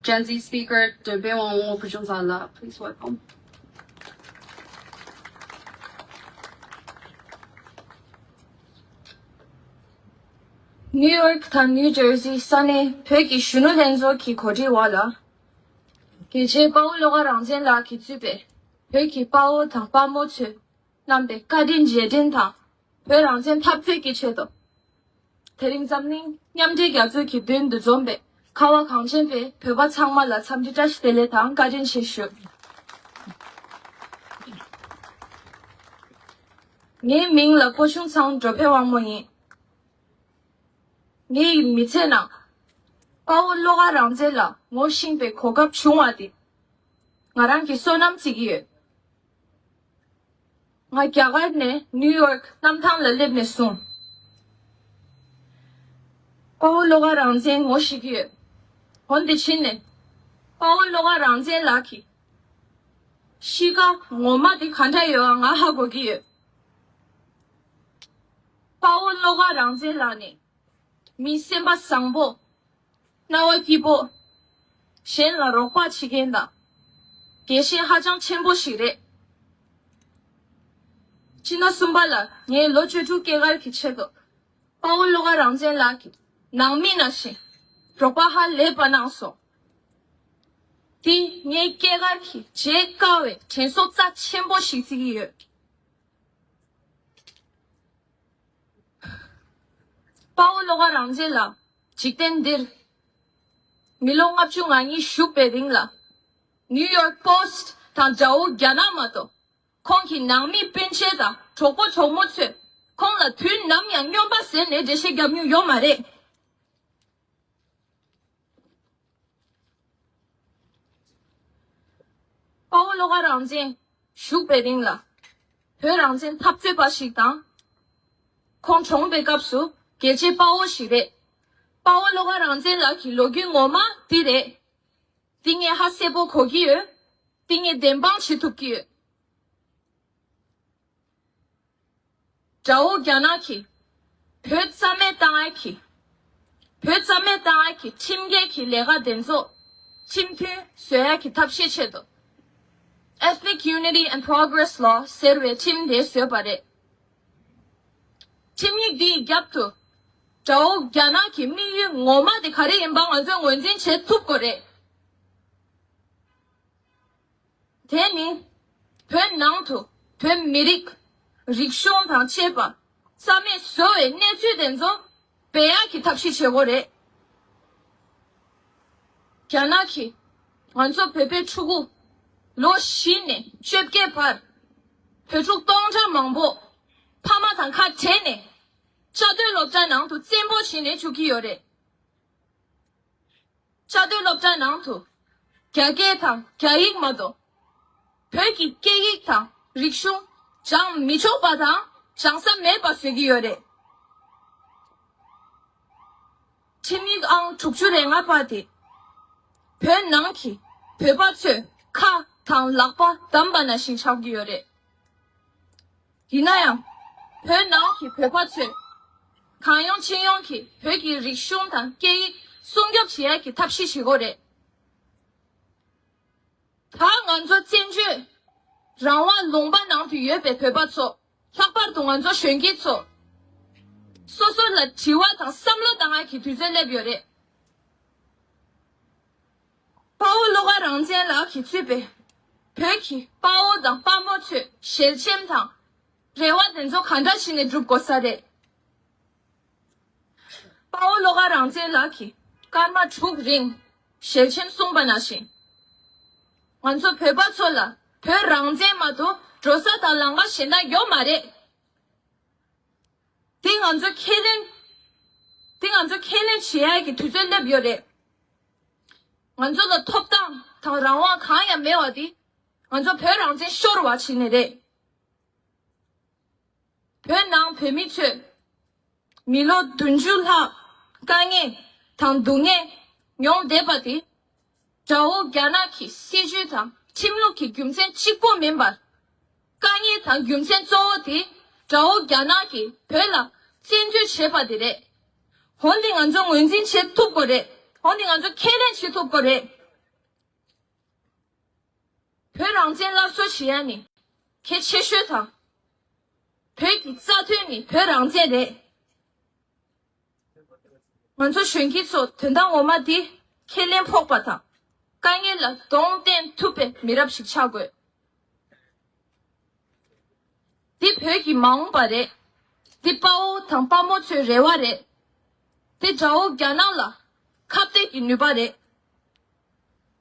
Genz speaker, please welcome. New York 단 New Jersey 산에 백이 쉬는 행소 기 거지 와라. 기체 바울로가 랑젠라 기츠베. 백이 바오 당 바모츠. 남배 가딘 제딘타. 배 랑젠 탑페 기체도. 대림잡닝 냠제 갸즈 기된드 좀베. 카와 강첸베 배바 창말라 참지자시 델레 당 가진 시슈. 네 명라 고슝상 접해 왕모이. 네 미체나 바울로가 랑젤라 모싱베 고갑 중화디 나랑 기소남지기에 나 갸가네 뉴욕 남탕 랄렙네 순 바울로가 랑젤 모시기에 헌데 친네 바울로가 랑젤 라키 시가 뭐마디 간다요 anga 하고기에 바울로가 랑젤라니 미셈바 상보 나와 기보 셴라로 화치겐다 게신 하장 첨보시래 지나 숨발라 예 로주주 깨갈 기체도 바울로가 랑젠라키 낭미나시 로바하 레바나소 디 예 깨갈키 제가웨 젠소자 첨보시지기에 바울로가 랑젤라 직된들 밀롱압 중앙이 슈페딩라 뉴욕 포스트 단자오 갸나마도 콩키 낭미 빈체다 조고 조모츠 콩라 튠 남양 요바센 에제시 겸유 요마레 바울로가 랑젠 슈페딩라 회 랑젠 탑제바시당 콩 총배값수 게제 바오시레 바울로가 랑젠라 길로기 오마 디레 띵에 하세보 거기에 띵에 덴방 치투기에 자오 갸나키 푀쌈에 땅아키 푀쌈에 땅아키 침게키 레가 덴소 침투 쇠야키 탑시체도 Ethnic Unity and Progress Law 세르웨 침대 쇠바레 침익디 갭투 자오 갸나 김미유 ngo마디 가리 인방 완전 원진 제투거래 대니 된 낭투 된 미릭 릭숑 당체바 사메 소에 내주된조 베야키 탑시 최고래 갸나키 완전 베베 추구 로시네 쉽게 발 회죽 동자 망보 파마당 카체네 자들 럽자낭도 잼보치네 주기요래 자들 럽자낭도 갸게탕 갸익마도 별기 깨익탕 릭숑 장 미초바당 장산 매바스기요래 침익앙 죽주랭아 바디 별낭키 별바츠 카당 락바 담바나 신차기요래 이나양 별낭키 별바츠 강용 친용키 회기 릭숑탄 깨이 송겹치야키 탑시시고래 당안조 젠주 랑와 롱반낭 뒤에베 배바초 삭바 동안조 쉔기초 소소라 지와당 삼로당아키 뒤zel레비오래 바울로가 랑젠라키 쥐베 백키 바오당 바모츠 쉘챔탕 레와든조 간다시네 줍고사래 바울로가 랑젠라키 까마 죽링 쉘챔 송바나시 완전 배바초라 배 랑젠마도 조사달랑가 신나 요마레 띵안저 켈린 치야기 두절레비오레 완전도 톱당 당 랑와 강야 메와디 완전 배 랑젠 쇼로 와치네레 배낭 배미츠 밀로 둔줄하 강에 당동에 용대바디 자오 갸나키 시주당 침로키 균센 치고 멤버 강에 당 균센 쪼어디 자오 갸나키 별라 진주 제바디레 혼딩 안정 원진 제톱거래 혼딩 안정 캐렌 제톱거래 벼랑젠 라소 치야니 개체슈타 벼기 짜퇴니 벼랑젠데 먼저 쉔기소 된당 오마디 켈렌 폭바타 까잉엘라 동땡 투페 미랍식 차고 디 벼기 마웅바레 디 빠오 탕빠모츠 레와레 디 자오 갸나라 카테기 누바레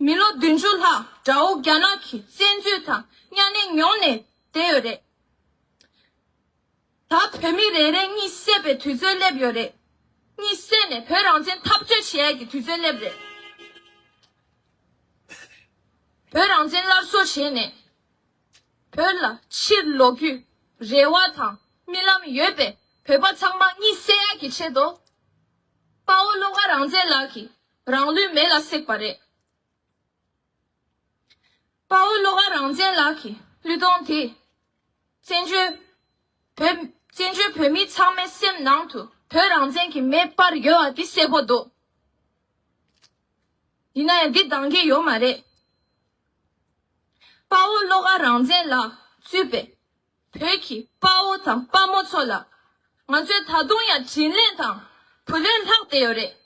밀로 든줄하 자오 갸나키 센주타 냐네 뇽네 데요레 다 페미레레 니 세베 투절레비오레 니 세네 벼랑젠 탑제 치야기 투절레브레 벼랑젠 라소 치네 벼라 칠로규 레와탕 밀람 예베 벼바 창마 니 세야기 체도 파올로가 랑젠 라키 랑루 메라 색바레 파올로가 랑젠 라키 르동티 젠주 벼미 창메 셈 낭투 벼랑젠 키 메빠르 요아 디 세보도 이나야 디 당게 요 마레 파올로가 랑젠 라 쥐베 벼키 파오탕 파모초라 만죄 다동야 진렌탕 불렌탕 때요레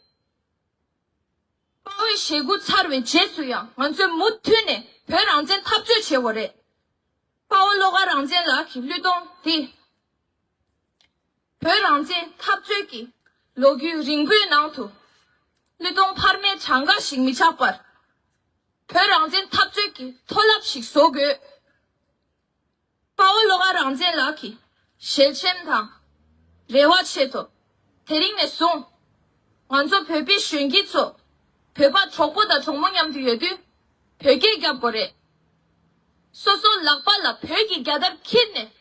파오이 셰구 차르웨 제수야 만죄 못튀네 벼랑젠 탑주 채워레 파올로가 랑젠 라 킬르동 디 벼랑젠 탑주기 로규 링부의 낭투 르동 파르메 장가식 미차빨 벼랑젠 탑주기 톨랍식 소그 파올로가 랑젠 라키 셰쳔탕 레와체토 대링네 송 완전 벼비 쉔기초 벼바 족보다 종망염 뒤에도 벼게 갸버레 소소 락발라 벼기 갸답 kit네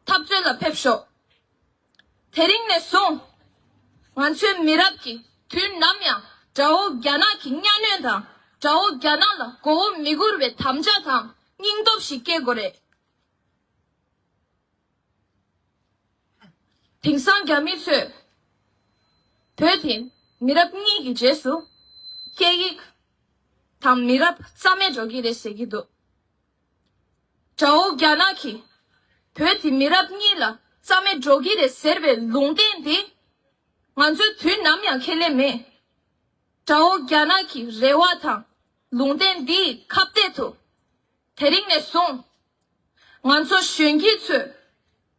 탑줄라 펩쇼 대링네 송 완전 미랍기 둔 남양 자오 갸나키 냐는당 자오 갸나라 고 미구르베 담자당 닝덥시 깨고레 빙상 겸이스 벼팀 미랍니기 제수 계획 담 미랍 쌈에 저기레 세기도 자오 갸나키 벼팀 미랍니라 쌈에 저기레 세르베 롱덴디 완전 둔 남양 켈레메 자오 갸나키 레와탕 롱덴디 캅데토 대링네 송 완전 쉔기츠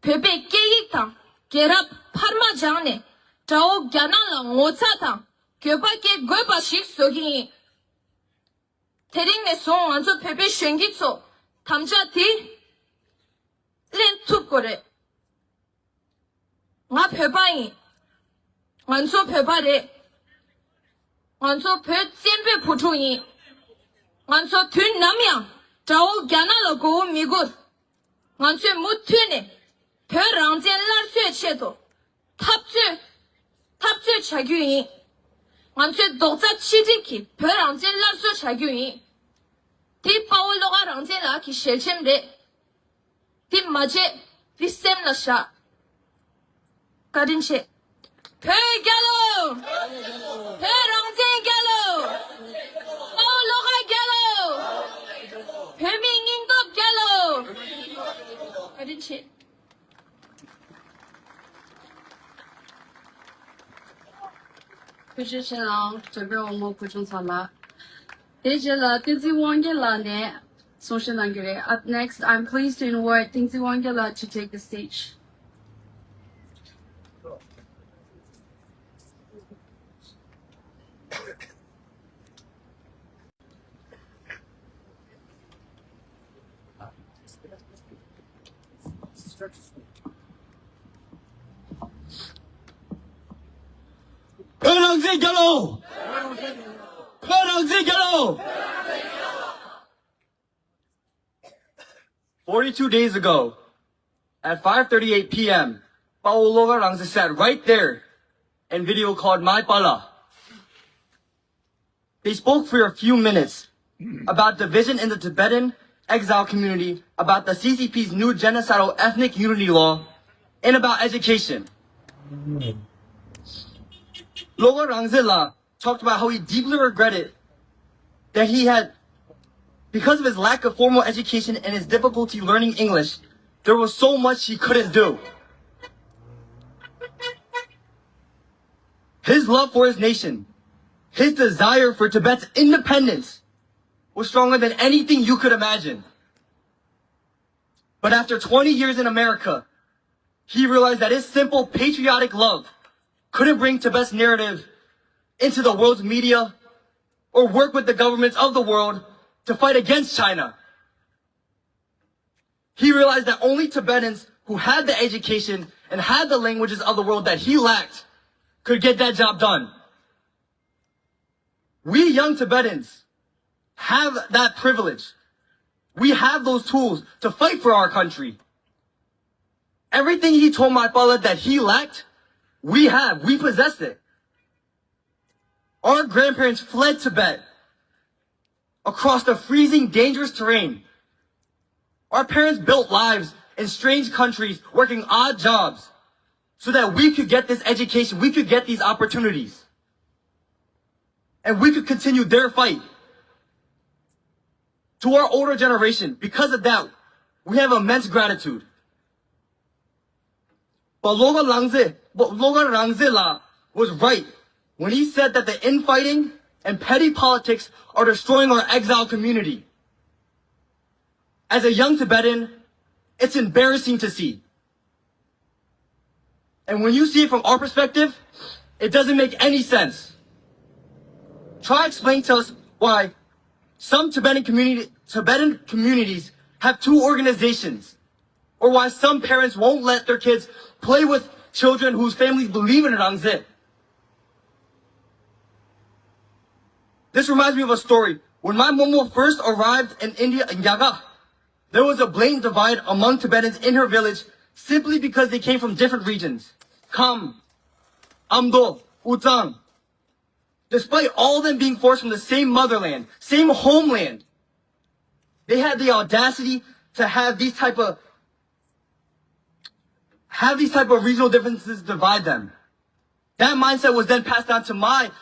벼베 계획탕 게랍 파르마장네 자오 갸나라 오차탕 교바게 고바식 속이 대링네 송 완전 벼베 쉔기초 담자디 렌투코레 나 벼바이 완전 벼바레 완전 벼 잼베 부초이 완전 둔 남양 자오 갸나라 고 미굿 완전 못튀네 벼랑젠 라쇠 체도 탑주 자규인 완전 독자 치지키 벼랑젠 라쇠 자규인 디 파올로가 랑젠 라키 셰쳔레 디 마제 디 셈라샤 가린체 벼갤로 벼랑젠 갤로 파올로가 갤로 벼밍인도 갤로 가린체不是新郎，这边我们不种草了。接着了，丁子王给了呢，送新郎给的。Up next, I'm pleased to invite 丁子王给了 to take the stage. 벼랑제 결로! 벼랑제 결로! 42 days ago, at 5:38 p.m., Paolo Rangse sat right there and video called My Pala. They spoke for a few minutes about division in the Tibetan exile community, about the CCP's new genocidal ethnic unity law, and about education. Loga Rangzela talked about how he deeply regretted that he had Because of his lack of formal education and his difficulty learning English, there was so much he couldn't do. His love for his nation, his desire for Tibet's independence was stronger than anything you could imagine. But after 20 years in America, he realized that his simple patriotic love couldn't bring Tibet's narrative into the world's media or work with the governments of the world to fight against China. He realized that only Tibetans who had the education and had the languages of the world that he lacked could get that job done. We young Tibetans have that privilege. We have those tools to fight for our country. Everything he told my father that he lacked, we possess it. Our grandparents fled Tibet across the freezing, dangerous terrain. Our parents built lives in strange countries, working odd jobs, so that we could get this education, we could get these opportunities. And we could continue their fight. To our older generation, because of that, we have immense gratitude. But Loga Rangzela was right when he said that the infighting and petty politics are destroying our exile community. As a young Tibetan, it's embarrassing to see. And when you see it from our perspective, it doesn't make any sense. Try explaining to us why some Tibetan communities have two organizations, or why some parents won't let their kids play with children whose families believe in Rangze. This reminds me of a story. When my Momo first arrived in India, in Yaga, there was a blatant divide among Tibetans in her village simply because they came from different regions. Kham, Amdo, Utang. Despite all of them being forced from the same motherland, same homeland, they had the audacity to have these type of regional differences divide them. That mindset was then passed down to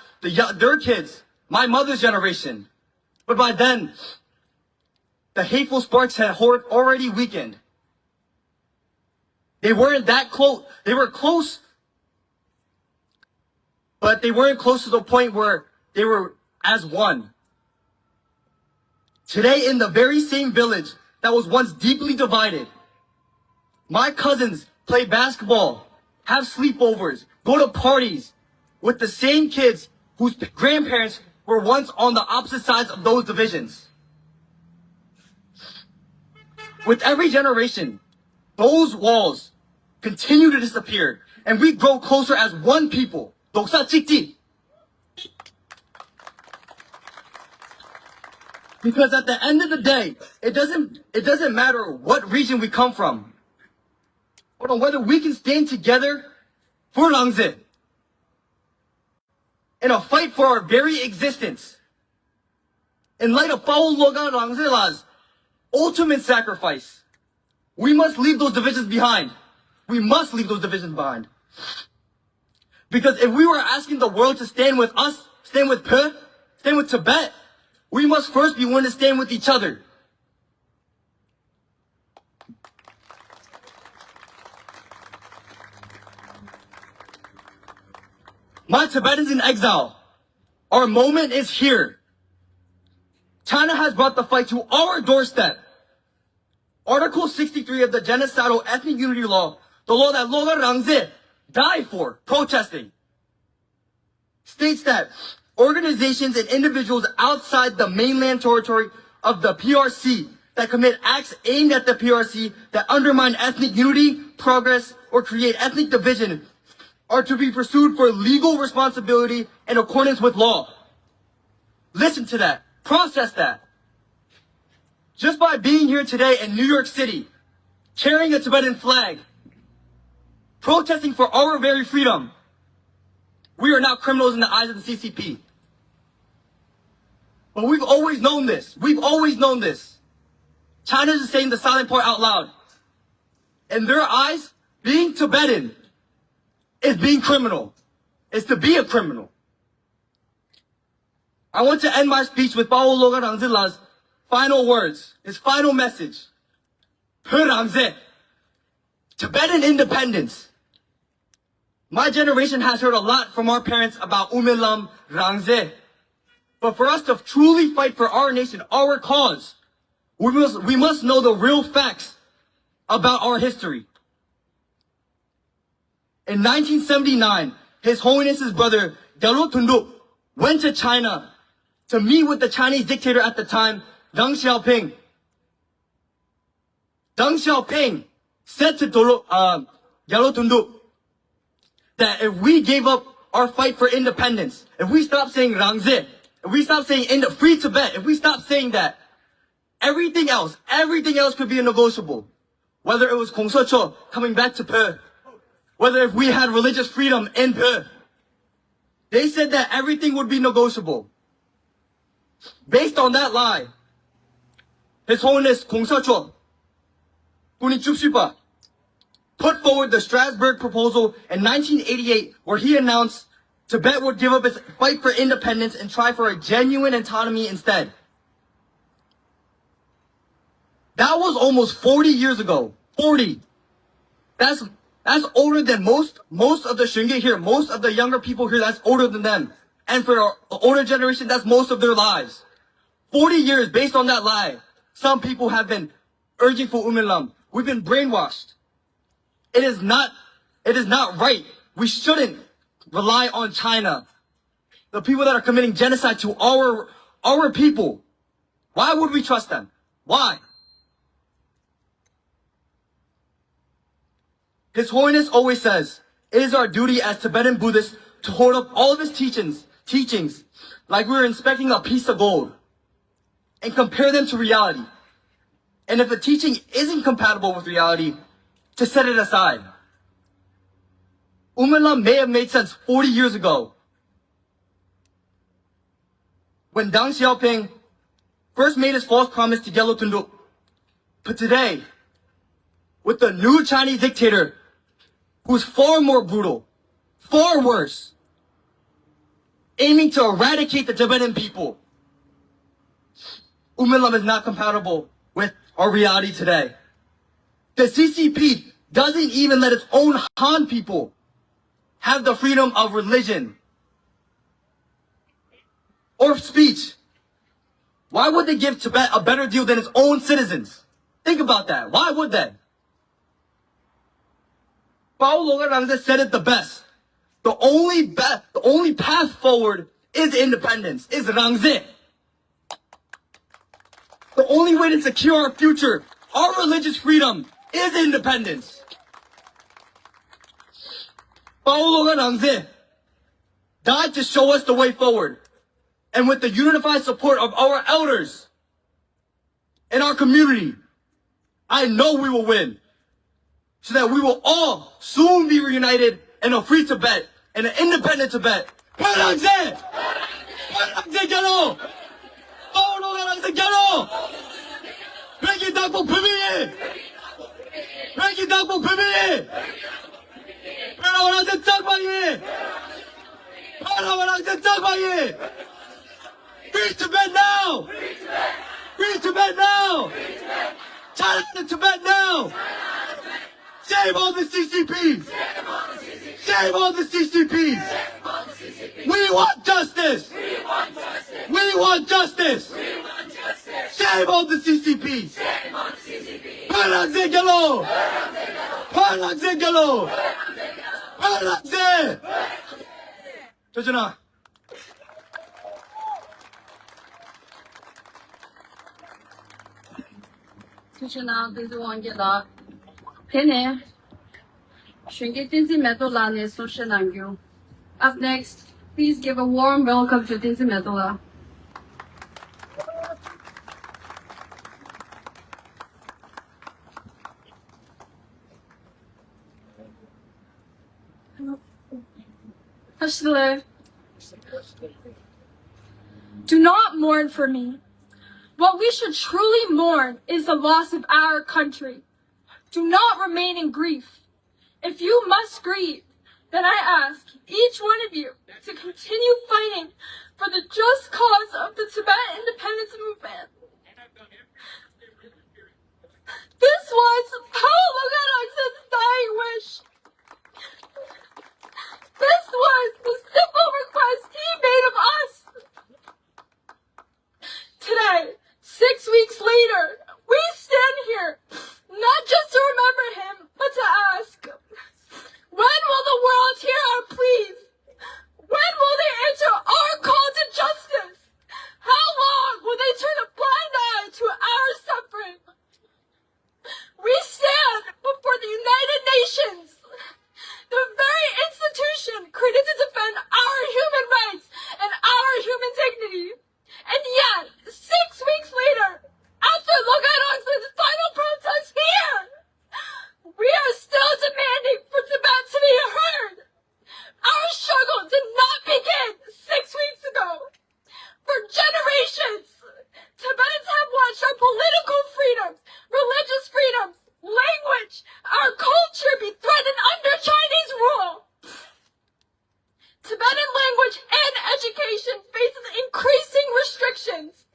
their kids, my mother's generation. But by then, the hateful sparks had already weakened. They weren't that close. They were close, but they weren't close to the point where they were as one. Today, in the very same village that was once deeply divided, my cousins play basketball, have sleepovers, go to parties with the same kids whose grandparents were once on the opposite sides of those divisions. With every generation, those walls continue to disappear, and we grow closer as one people. Doksa Chikti. Because at the end of the day, it doesn't matter what region we come from, or whether we can stand together for Rangze in a fight for our very existence. In light of Paul Loga Rangzela's ultimate sacrifice, we must leave those divisions behind. We must leave those divisions behind. Because if we were asking the world to stand with us, stand with Tibet, we must first be willing to stand with each other. My Tibetans in exile, our moment is here. China has brought the fight to our doorstep. Article 63 of the Genocidal Ethnic Unity Law, the law that Loga Rangze died for, protesting, states that organizations and individuals outside the mainland territory of the PRC that commit acts aimed at the PRC that undermine ethnic unity, progress, or create ethnic division are to be pursued for legal responsibility in accordance with law. Listen to that. Process that. Just by being here today in New York City, carrying a Tibetan flag, protesting for our very freedom, we are now criminals in the eyes of the CCP. But we've always known this. We've always known this. China is saying the silent part out loud. In their eyes, being Tibetan is being criminal. Is to be a criminal. I want to end my speech with Paolo Loga Rangzela's final words, his final message. Tibetan independence. My generation has heard a lot from our parents about Umilam Rangze. But for us to truly fight for our nation, our cause, we must know the real facts about our history. In 1979, His Holiness's brother, Gyalo Tunduk, went to China to meet with the Chinese dictator at the time, Deng Xiaoping. Deng Xiaoping said to Gyalo Tunduk that if we gave up our fight for independence, if we stopped saying Rangze, if we stopped saying free Tibet, if we stopped saying that, everything else could be negotiable. Whether it was Kong Secho coming back to Pe, whether if we had religious freedom in Pe, they said that everything would be negotiable. Based on that lie, His Holiness Kong Secho put forward the Strasbourg proposal in 1988, where he announced Tibet would give up its fight for independence and try for a genuine autonomy instead. That was almost 40 years ago. 40. That's older than most of the Shunge here, most of the younger people here, that's older than them. And for the older generation, that's most of their lives. 40 years based on that lie. Some people have been urging for Umilam. We've been brainwashed. It is not right. We shouldn't rely on China. The people that are committing genocide to our people. Why would we trust them? Why? His Holiness always says, it is our duty as Tibetan Buddhists to hold up all of his teachings like we're inspecting a piece of gold and compare them to reality. And if a teaching isn't compatible with reality, to set it aside. Umilam may have made sense 40 years ago when Deng Xiaoping first made his false promise to Gyalo Tunduk. But today, with the new Chinese dictator who's far more brutal, far worse, aiming to eradicate the Tibetan people, Umilam is not compatible with our reality today. The CCP doesn't even let its own Han people have the freedom of religion or speech. Why would they give Tibet a better deal than its own citizens? Think about that. Why would they? Paulo Rangze said it the best. The only path forward is independence, is Rangze. The only way to secure our future, our religious freedom, is independence. Paulo Rangze died to show us the way forward. And with the unified support of our elders in our community, I know we will win. So that we will all soon be reunited in a free Tibet, in an independent Tibet. Rangze! Rangze gyalo! Paulo Rangze gyalo! Rangge dakbo pimiye! Rangge dakbo pimiye! Paulo Rangze tsagbaye! Paulo Rangze tsagbaye! Free Tibet now! Free Tibet now! China to Tibet now! Save all the CCPs! Save all the CCPs! We want justice! We want justice! Save all the CCPs! Rangze gyalo! Rangze gyalo! Rangze! Jojana. Jojana, this is one get up. Pene. Shunge Dinzi Medola ne social angyo. Up next, please give a warm welcome to Dinzi Medola. Hashler, do not mourn for me. What we should truly mourn is the loss of our country. Do not remain in grief. If you must grieve, then I ask each one of you to continue fighting for the just cause of the Tibetan independence movement. nations.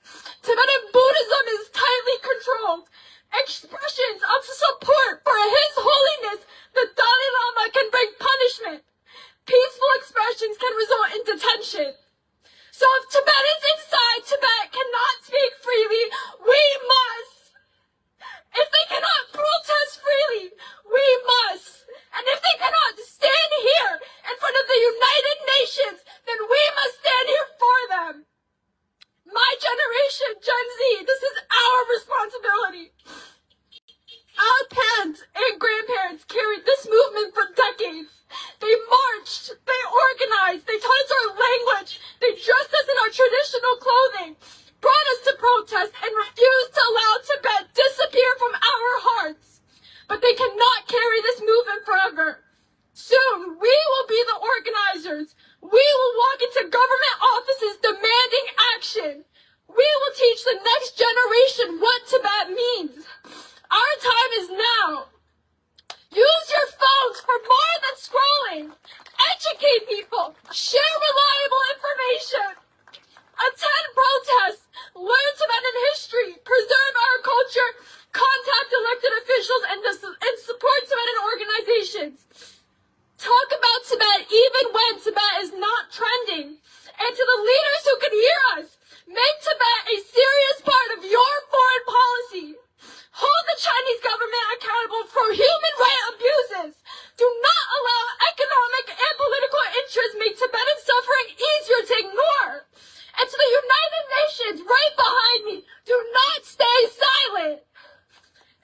Tibetan Buddhism is tightly controlled. Expressions of support for His Holiness, the Dalai Lama, can bring punishment. Peaceful expressions can result in detention. So if Tibetans inside Tibet cannot speak freely, we must. If they cannot protest freely, we must. And if they cannot stand here in front of the United Nations, then we must stand here for them. My generation, Gen Z, this is our responsibility. Our parents and grandparents carried this movement for decades. They marched, they organized, they taught us our language, they dressed us in our traditional clothing, brought us to protest, and refused to allow Tibet disappear from our hearts. But they cannot carry this movement forever. Soon, we will be the organizers. We will walk into government offices demanding action. We will teach the next generation what Tibet means. Our time is now. Use your phones for more than scrolling. Educate people. Share reliable information. Attend protests. Learn Tibetan history. Preserve our culture. Contact elected officials and support Tibetan organizations. Talk about Tibet even when Tibet is not trending. And to the leaders who can hear us, make Tibet a serious part of your foreign policy. Hold the Chinese government accountable for human rights abuses. Do not allow economic and political interests make Tibetan suffering easier to ignore. And to the United Nations right behind me, do not stay silent.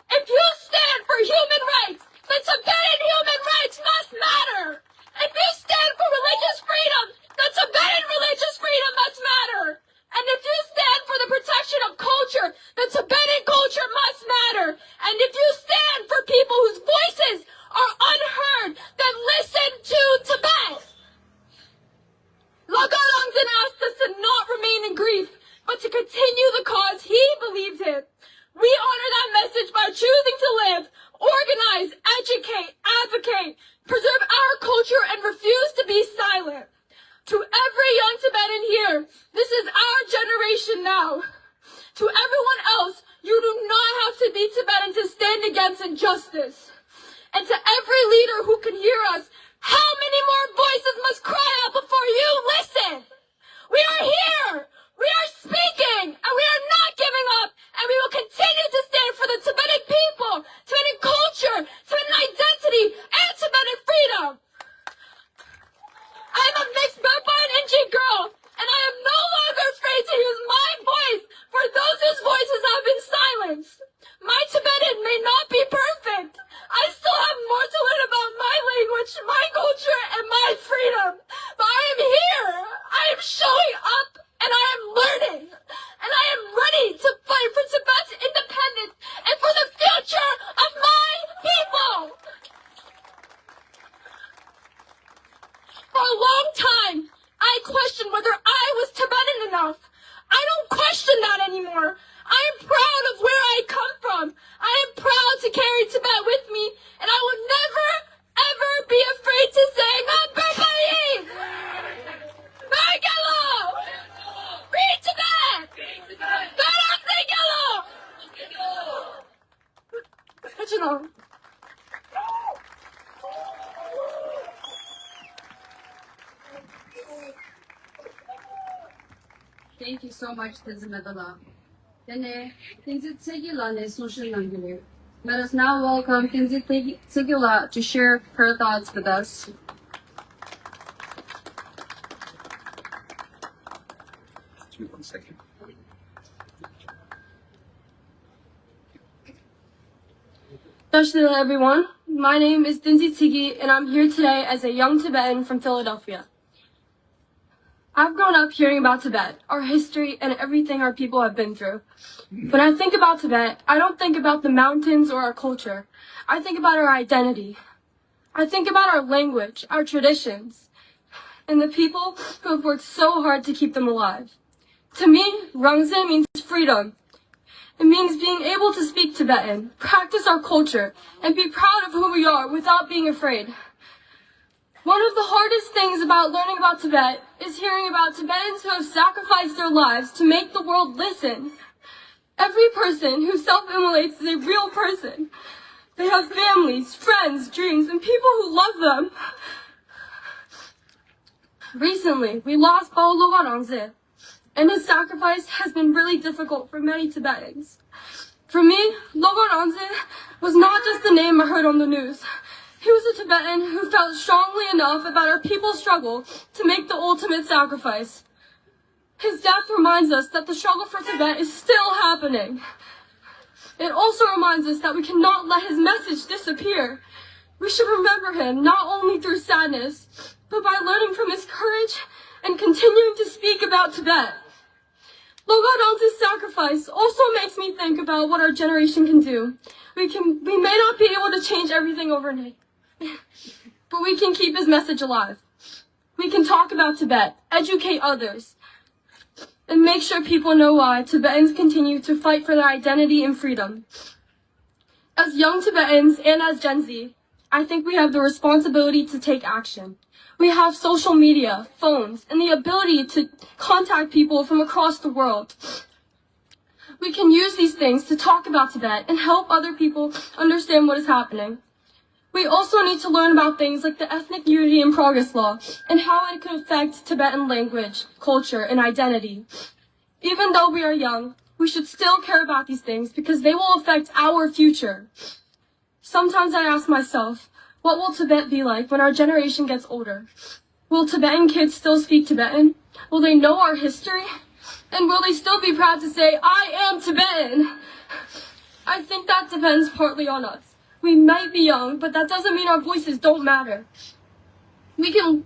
If you stand for human rights, then Tibetan human rights must matter. If you stand for religious freedom, then Tibetan religious freedom must matter. And if you stand for the protection of culture, then Tibetan culture must matter. And if you stand for people whose voices are unheard, then listen to Tibet. Laga Langzhen asked us to not remain in grief, but to continue the cause he believed in. We honor that message by choosing to live, organize, educate, advocate, preserve our culture, and refuse to be silent. To every young Tibetan here, this is our generation now. To everyone else, you do not have to be Tibetan to stand against injustice. And to every leader who can hear us, how many more voices must cry out before you listen? We are here. We are speaking, and we are not giving up, and we will continue to stand for the Tibetan people, Tibetan culture, Tibetan identity, and Tibetan freedom. I am a mixed Bapa and Inji girl, and I am no longer afraid to use my voice for those whose voices have been silenced. My Tibetan may not be perfect. I still have more to learn about my language, my culture, and my freedom. But I am here. I am showing up, and I am learning. And I am ready to fight for Tibet's independence and for the future of my people. For a long time, I questioned whether I was Tibetan enough. I don't question that anymore. I am proud of where I come from. I am proud to carry Tibet with me, and I will never, ever be afraid to say, Maberbayi! Margalo! Free Tibet! Garasegalo! Reginald. Thank you so much, Tizimedala. Then, Tinzi Tigila is social language. Let us now welcome Tinzi Tigila to share her thoughts with us. Give me 1 second. Hello everyone, my name is Dinzi Tigi and I'm here today as a young Tibetan from Philadelphia. I've grown up hearing about Tibet, our history, and everything our people have been through. When I think about Tibet, I don't think about the mountains or our culture. I think about our identity. I think about our language, our traditions, and the people who have worked so hard to keep them alive. To me, Rangzhen means freedom. It means being able to speak Tibetan, practice our culture, and be proud of who we are without being afraid. One of the hardest things about learning about Tibet is hearing about Tibetans who have sacrificed their lives to make the world listen. Every person who self-immolates is a real person. They have families, friends, dreams, and people who love them. Recently, we lost Bao Logarangze, and his sacrifice has been really difficult for many Tibetans. For me, Logarangze was not just the name I heard on the news. He was a Tibetan who felt strongly enough about our people's struggle to make the ultimate sacrifice. His death reminds us that the struggle for Tibet is still happening. It also reminds us that we cannot let his message disappear. We should remember him not only through sadness, but by learning from his courage and continuing to speak about Tibet. Logarangze's sacrifice also makes me think about what our generation can do. We may not be able to change everything overnight, but we can keep his message alive. We can talk about Tibet, educate others, and make sure people know why Tibetans continue to fight for their identity and freedom. As young Tibetans and as Gen Z, I think we have the responsibility to take action. We have social media, phones, and the ability to contact people from across the world. We can use these things to talk about Tibet and help other people understand what is happening. We also need to learn about things like the Ethnic Unity and Progress Law and how it could affect Tibetan language, culture, and identity. Even though we are young, we should still care about these things because they will affect our future. Sometimes I ask myself, what will Tibet be like when our generation gets older? Will Tibetan kids still speak Tibetan? Will they know our history? And will they still be proud to say, I am Tibetan? I think that depends partly on us. We might be young, but that doesn't mean our voices don't matter. We can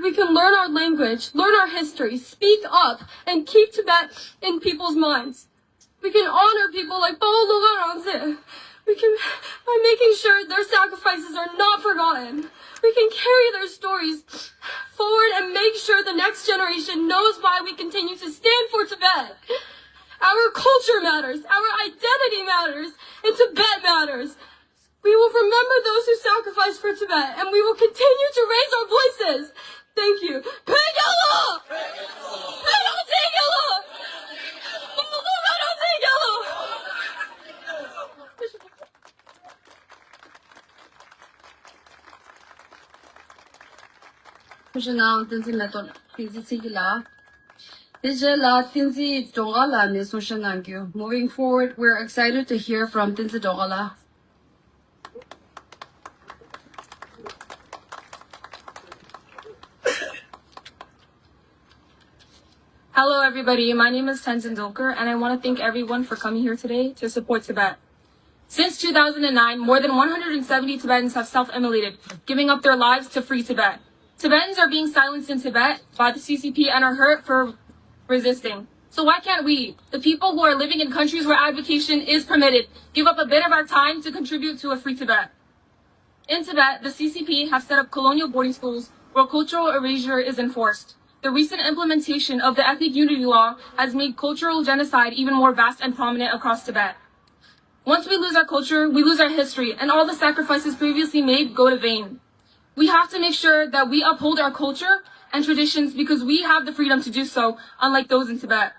learn our language, learn our history, speak up, and keep Tibet in people's minds. We can honor people like Bao Logarangze. By making sure their sacrifices are not forgotten. We can carry their stories forward and make sure the next generation knows why we continue to stand for Tibet. Our culture matters, our identity matters, and Tibet matters. We will remember those who sacrificed for Tibet, and we will continue to raise our voices. Thank you. Pegala! Pegala! Now, Tinzi method, Tinzi Sigila. Dijela Tinzi Dongala ne Sushanangyu. Moving forward, we're excited to hear from Tinzi Dongala. Hello everybody, my name is Tenzin Dolker and I want to thank everyone for coming here today to support Tibet. Since 2009, more than 170 Tibetans have self-immolated, giving up their lives to free Tibet. Tibetans are being silenced in Tibet by the CCP and are hurt for resisting. So why can't we, the people who are living in countries where advocation is permitted, give up a bit of our time to contribute to a free Tibet? In Tibet, the CCP have set up colonial boarding schools where cultural erasure is enforced. The recent implementation of the Ethnic Unity Law has made cultural genocide even more vast and prominent across Tibet. Once we lose our culture, we lose our history, and all the sacrifices previously made go to vain. We have to make sure that we uphold our culture and traditions because we have the freedom to do so, unlike those in Tibet.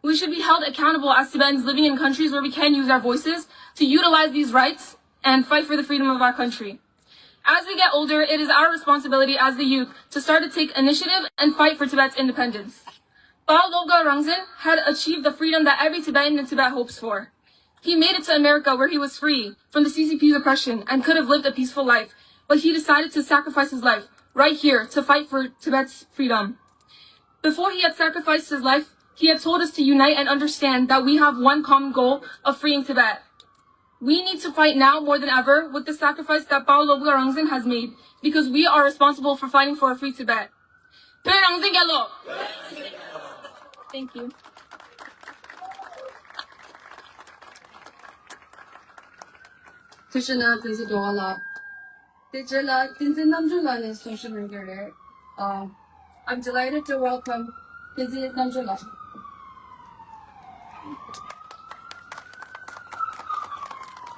We should be held accountable as Tibetans living in countries where we can use our voices to utilize these rights and fight for the freedom of our country. As we get older, it is our responsibility as the youth to start to take initiative and fight for Tibet's independence. Bao Logarangze had achieved the freedom that every Tibetan in Tibet hopes for. He made it to America where he was free from the CCP's oppression and could have lived a peaceful life, but he decided to sacrifice his life right here to fight for Tibet's freedom. Before he had sacrificed his life, he had told us to unite and understand that we have one common goal of freeing Tibet. We need to fight now more than ever with the sacrifice that Bao Logarangze has made because we are responsible for fighting for a free Tibet. Thank you. Krishna Tinzi Dongala. Dijela Tinzi Namjula ne Sushanangyu. I'm delighted to welcome Tinzi Namjula.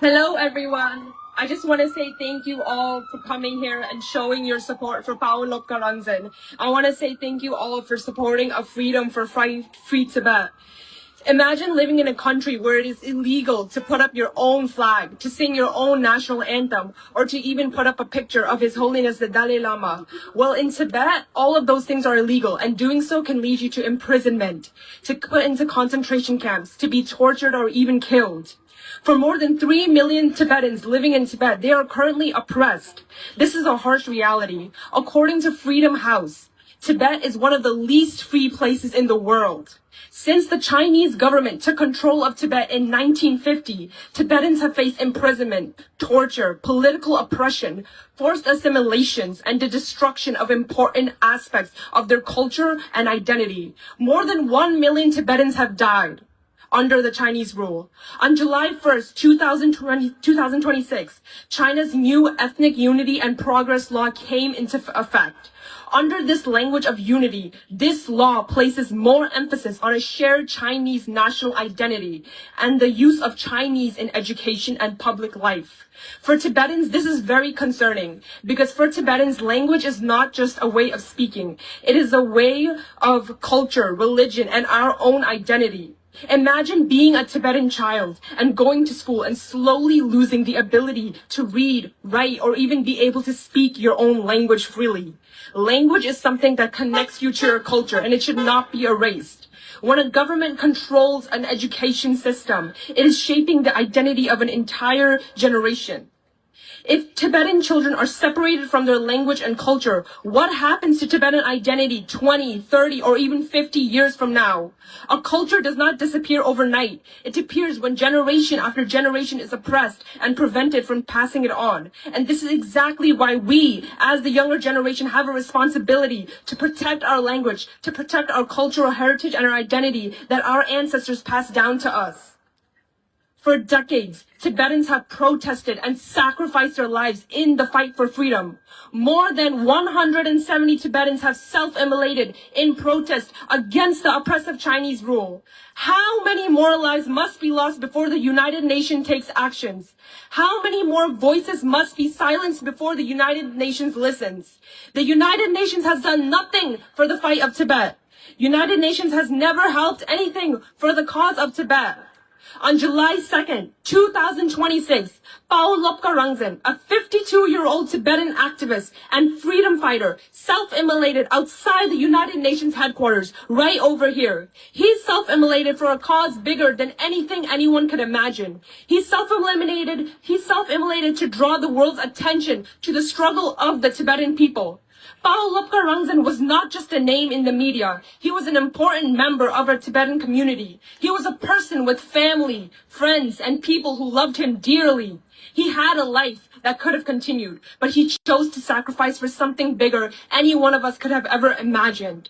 Hello everyone, I just want to say thank you all for coming here and showing your support for Paul Lopkarangzen. I want to say thank you all for supporting a freedom for free Tibet. Imagine living in a country where it is illegal to put up your own flag, to sing your own national anthem, or to even put up a picture of His Holiness the Dalai Lama. Well, in Tibet, all of those things are illegal, and doing so can lead you to imprisonment, to put into concentration camps, to be tortured or even killed. For more than 3 million Tibetans living in Tibet, they are currently oppressed. This is a harsh reality. According to Freedom House, Tibet is one of the least free places in the world. Since the Chinese government took control of Tibet in 1950, Tibetans have faced imprisonment, torture, political oppression, forced assimilations, and the destruction of important aspects of their culture and identity. More than 1 million Tibetans have died under the Chinese rule. On July 1st, 2026, China's new Ethnic Unity and Progress Law came into effect. Under this language of unity, this law places more emphasis on a shared Chinese national identity and the use of Chinese in education and public life. For Tibetans, this is very concerning because for Tibetans, language is not just a way of speaking. It is a way of culture, religion, and our own identity. Imagine being a Tibetan child and going to school and slowly losing the ability to read, write, or even be able to speak your own language freely. Language is something that connects you to your culture, and it should not be erased. When a government controls an education system, it is shaping the identity of an entire generation. If Tibetan children are separated from their language and culture, what happens to Tibetan identity 20, 30, or even 50 years from now? A culture does not disappear overnight. It disappears when generation after generation is oppressed and prevented from passing it on. And this is exactly why we, as the younger generation, have a responsibility to protect our language, to protect our cultural heritage and our identity that our ancestors passed down to us. For decades, Tibetans have protested and sacrificed their lives in the fight for freedom. More than 170 Tibetans have self-immolated in protest against the oppressive Chinese rule. How many more lives must be lost before the United Nations takes actions? How many more voices must be silenced before the United Nations listens? The United Nations has done nothing for the fight of Tibet. United Nations has never helped anything for the cause of Tibet. On July 2nd, 2026, Paul Lopkarangzen, a 52-year-old Tibetan activist and freedom fighter, self-immolated outside the United Nations headquarters, right over here. He self-immolated for a cause bigger than anything anyone could imagine. He self-immolated to draw the world's attention to the struggle of the Tibetan people. Paul Lopkarangzen was not just a name in the media. He was an important member of our Tibetan community. He was a person with family, friends, and people who loved him dearly. He had a life that could have continued, but he chose to sacrifice for something bigger any one of us could have ever imagined.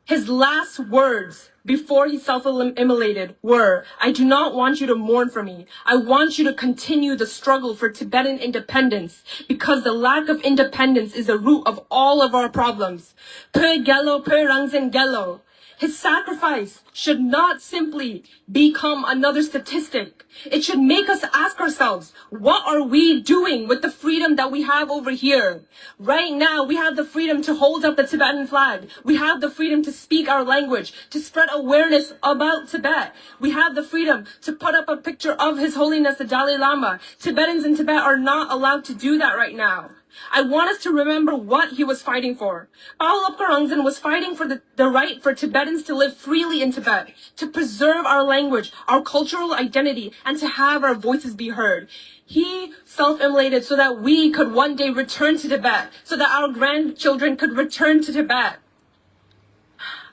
His last words before he self-immolated were, "I do not want you to mourn for me. I want you to continue the struggle for Tibetan independence because the lack of independence is the root of all of our problems." Pe Gelo, Pe Rangzen Gelo. His sacrifice should not simply become another statistic. It should make us ask ourselves, what are we doing with the freedom that we have over here? Right now, we have the freedom to hold up the Tibetan flag. We have the freedom to speak our language, to spread awareness about Tibet. We have the freedom to put up a picture of His Holiness the Dalai Lama. Tibetans in Tibet are not allowed to do that right now. I want us to remember what he was fighting for. Paul Lopkarangzen was fighting for the right for Tibetans to live freely in Tibet, to preserve our language, our cultural identity, and to have our voices be heard. He self-immolated so that we could one day return to Tibet, so that our grandchildren could return to Tibet.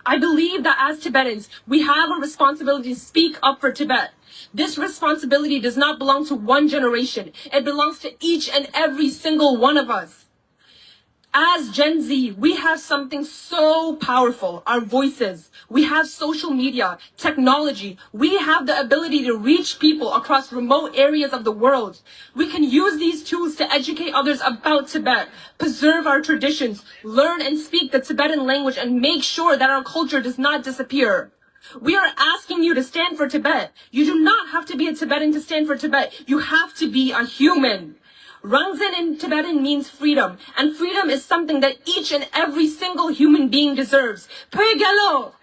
I believe that as Tibetans, we have a responsibility to speak up for Tibet. This responsibility does not belong to one generation. It belongs to each and every single one of us. As Gen Z, we have something so powerful, our voices. We have social media, technology. We have the ability to reach people across remote areas of the world. We can use these tools to educate others about Tibet, preserve our traditions, learn and speak the Tibetan language, and make sure that our culture does not disappear. We are asking you to stand for Tibet. You do not have to be a Tibetan to stand for Tibet. You have to be a human. Rangzin in Tibetan means freedom, and freedom is something that each and every single human being deserves. Pui gelo!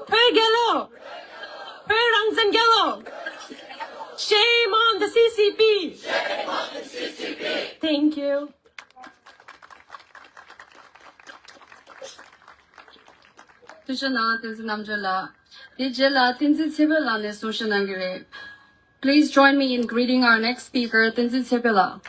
Pui gelo! Pui Rangzin gelo! Shame on the CCP! Shame on the CCP! Thank you. Please join me in greeting our next speaker, Tinzi Tsepela.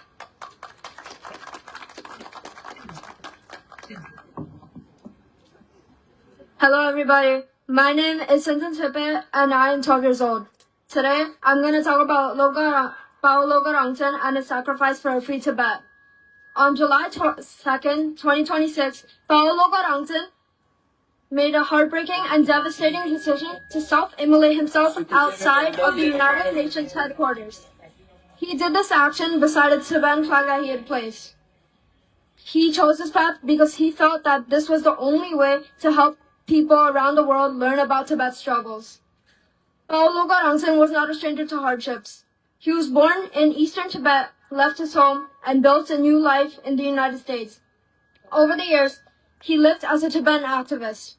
Hello everybody, my name is Tinzi Tsepela and I am 12 years old. Today, I'm going to talk about Bao Loga Rangzin and his sacrifice for a free Tibet. On July 2nd, 2026, Bao Loga Rangzin made a heartbreaking and devastating decision to self-immolate himself outside of the United Nations headquarters. He did this action beside a Tibetan flag that he had placed. He chose this path because he felt that this was the only way to help people around the world learn about Tibet's struggles. Bao Loga Rangzin was not a stranger to hardships. He was born in eastern Tibet, left his home, and built a new life in the United States. Over the years, he lived as a Tibetan activist.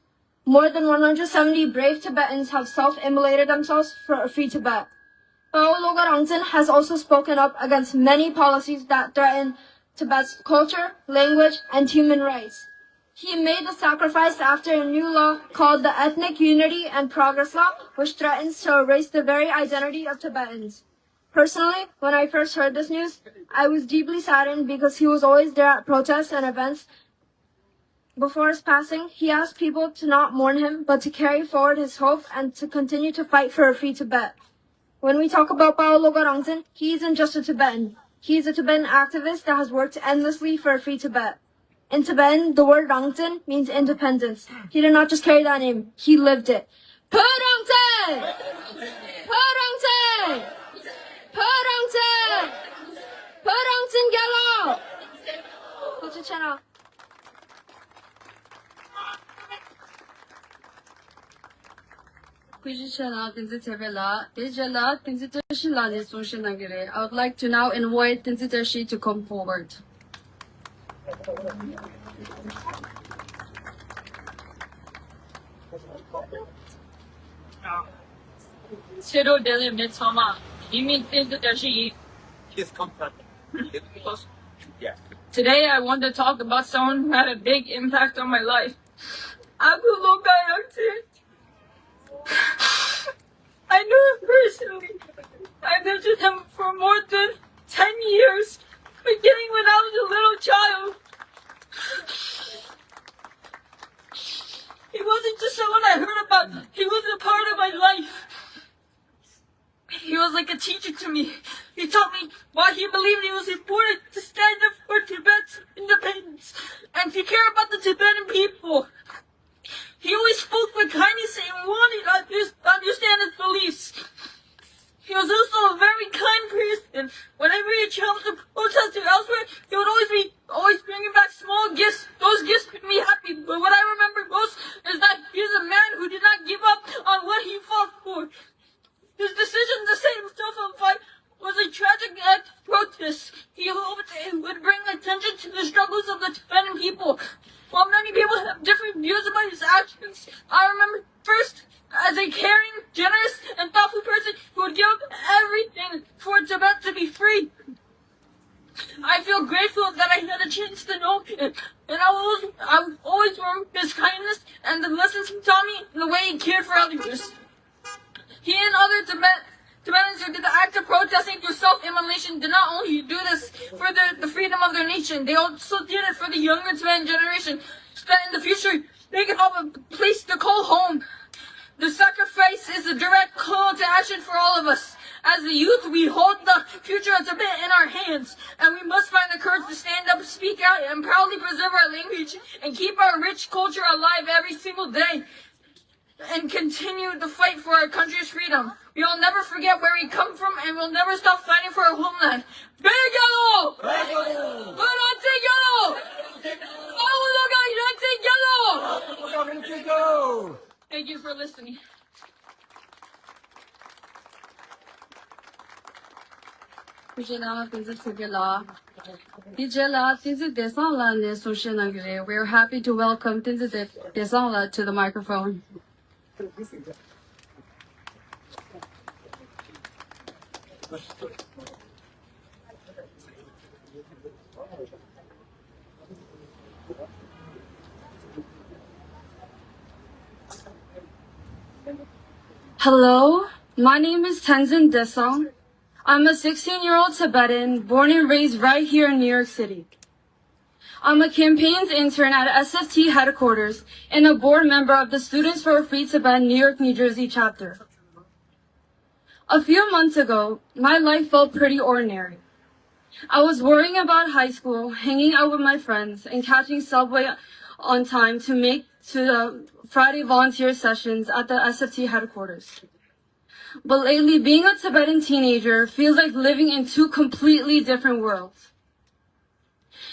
More than 170 brave Tibetans have self-immolated themselves for a free Tibet. Bao Loga Rangzin has also spoken up against many policies that threaten Tibet's culture, language, and human rights. He made the sacrifice after a new law called the Ethnic Unity and Progress Law, which threatens to erase the very identity of Tibetans. Personally, when I first heard this news, I was deeply saddened because he was always there at protests and events. Before his passing, he asked people to not mourn him, but to carry forward his hope and to continue to fight for a free Tibet. When we talk about Bao Loga Rangzin, he isn't just a Tibetan. He is a Tibetan activist that has worked endlessly for a free Tibet. In Tibetan, the word Rangzin means independence. He did not just carry that name, he lived it. Phu Rangzin! Phu Rangzin! Phu Rangzin! Phu Rangzin Gelo! Go to channel. I would like to now invite Tinzi Tershi to come forward. Today I want to talk about someone who had a big impact on my life. Abu Loga Rangzin. I knew him personally. I lived with him for more than 10 years, beginning when I was a little child. He wasn't just someone I heard about, he was a part of my life. He was like a teacher to me. He taught me why he believed it was important to stand up for Tibet's independence and to care about the Tibetan people. He always spoke with kindness and wanted us to understand his beliefs. He was also a very kind person. Whenever he traveled to protest or elsewhere, he would always bring me back small gifts. Those gifts made me happy. But what I remember most is that he was a man who did not give up on what he fought for. His decision to set himself on fire was a tragic act of protest. He hoped it would bring attention to the struggles of the Tibetan people. While many people have different views about his actions, I remember first as a caring, generous, and thoughtful person who would give up everything for Tibet to be free. I feel grateful that I had a chance to know him, and I will always remember his kindness and the lessons he taught me and the way he cared for others. He and other Tibetans who did the act of protesting through self-immolation did not only do this for the freedom of their nation, they also did it for the younger Tibetan generation, so that in the future they can have a place to call home. The sacrifice is a direct call to action for all of us. As the youth, we hold the future of Tibet in our hands, and we must find the courage to stand up, speak out, and proudly preserve our language and keep our rich culture alive every single day, and continue the fight for our country's freedom. We will never forget where we come from, and we'll never stop fighting for our homeland. Begalo! Begalo! Begalo! Thank you for listening. We're happy to welcome Tinzi Desangla to the microphone. Hello, my name is Tenzin Desong. I'm a 16-year-old Tibetan born and raised right here in New York City. I'm a campaigns intern at SFT headquarters and a board member of the Students for a Free Tibet New York, New Jersey chapter. A few months ago, my life felt pretty ordinary. I was worrying about high school, hanging out with my friends, and catching subway on time to make to the Friday volunteer sessions at the SFT headquarters. But lately, being a Tibetan teenager feels like living in two completely different worlds.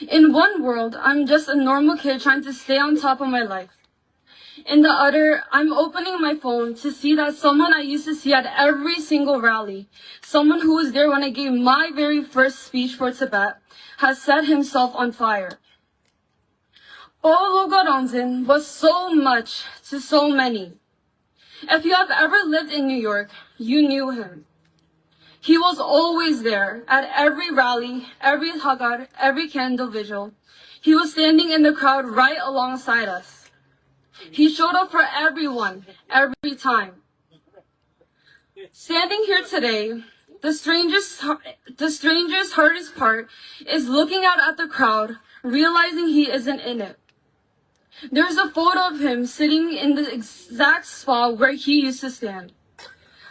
In one world, I'm just a normal kid trying to stay on top of my life. In the other, I'm opening my phone to see that someone I used to see at every single rally, someone who was there when I gave my very first speech for Tibet, has set himself on fire. Paul Logaronzin was so much to so many. If you have ever lived in New York, you knew him. He was always there at every rally, every hagar, every candle vigil. He was standing in the crowd right alongside us. He showed up for everyone, every time. Standing here today, the strangest hardest part is looking out at the crowd, realizing he isn't in it. There's a photo of him sitting in the exact spot where he used to stand.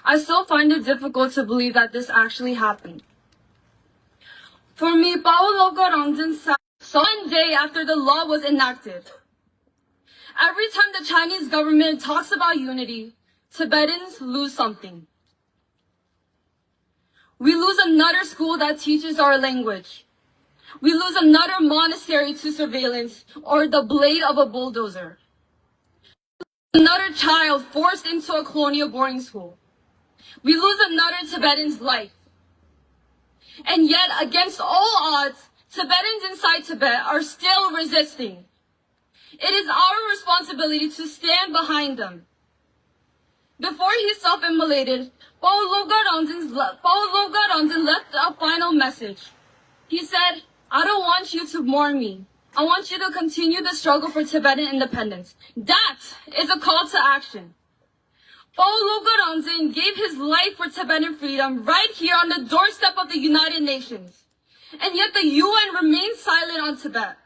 I still find it difficult to believe that this actually happened. For me, Paolo Garangzin saw one day after the law was enacted. Every time the Chinese government talks about unity, Tibetans lose something. We lose another school that teaches our language. We lose another monastery to surveillance or the blade of a bulldozer. Another child forced into a colonial boarding school. We lose another Tibetan's life. And yet, against all odds, Tibetans inside Tibet are still resisting. It is our responsibility to stand behind them. Before he self-immolated, Paolo Garanzin left a final message. He said, "I don't want you to mourn me. I want you to continue the struggle for Tibetan independence." That is a call to action. Paolo Garanzin gave his life for Tibetan freedom right here on the doorstep of the United Nations. And yet the UN remains silent on Tibet.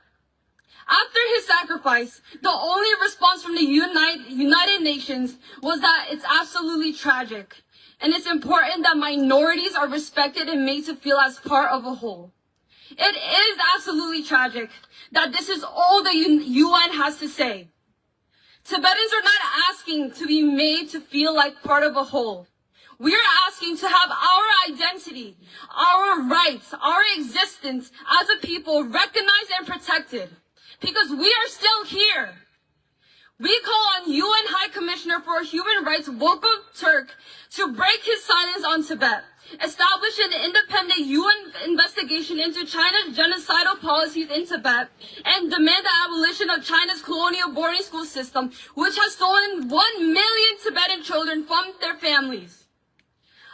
After his sacrifice, the only response from the United Nations was that it's absolutely tragic. And it's important that minorities are respected and made to feel as part of a whole. It is absolutely tragic that this is all the UN has to say. Tibetans are not asking to be made to feel like part of a whole. We are asking to have our identity, our rights, our existence as a people recognized and protected. Because we are still here. We call on UN High Commissioner for Human Rights, Volker Turk, to break his silence on Tibet, establish an independent UN investigation into China's genocidal policies in Tibet, and demand the abolition of China's colonial boarding school system, which has stolen 1 million Tibetan children from their families.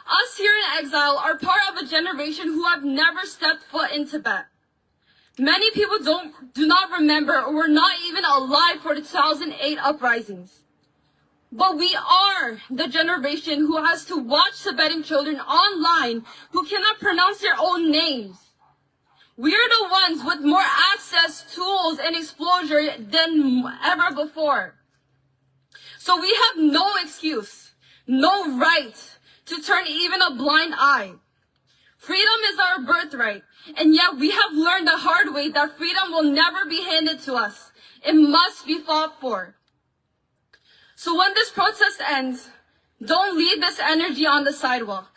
Us here in exile are part of a generation who have never stepped foot in Tibet. Many people do not remember or were not even alive for the 2008 uprisings. But we are the generation who has to watch Tibetan children online who cannot pronounce their own names. We are the ones with more access, tools, and exposure than ever before. So we have no excuse, no right to turn even a blind eye. Freedom is our birthright, and yet we have learned the hard way that freedom will never be handed to us. It must be fought for. So when this protest ends, don't leave this energy on the sidewalk.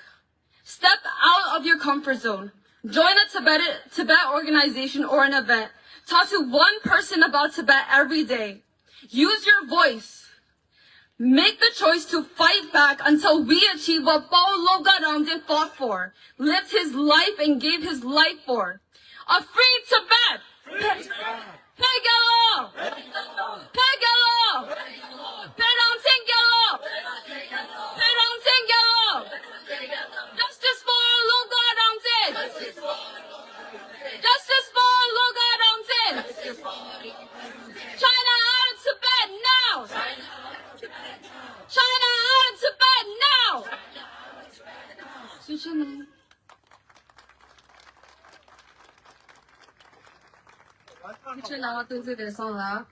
Step out of your comfort zone. Join a Tibet organization or an event. Talk to one person about Tibet every day. Use your voice. Make the choice to fight back until we achieve what Paul Logaranje fought for, lived his life and gave his life for. A free Tibet! Pegalo! Pegalo! Pedantengalo! Pedantengalo! Justice for Logaranje! Justice for Logaranje! China out of Tibet now! China out of Tibet now! 谢谢呢。这两个都是得上了。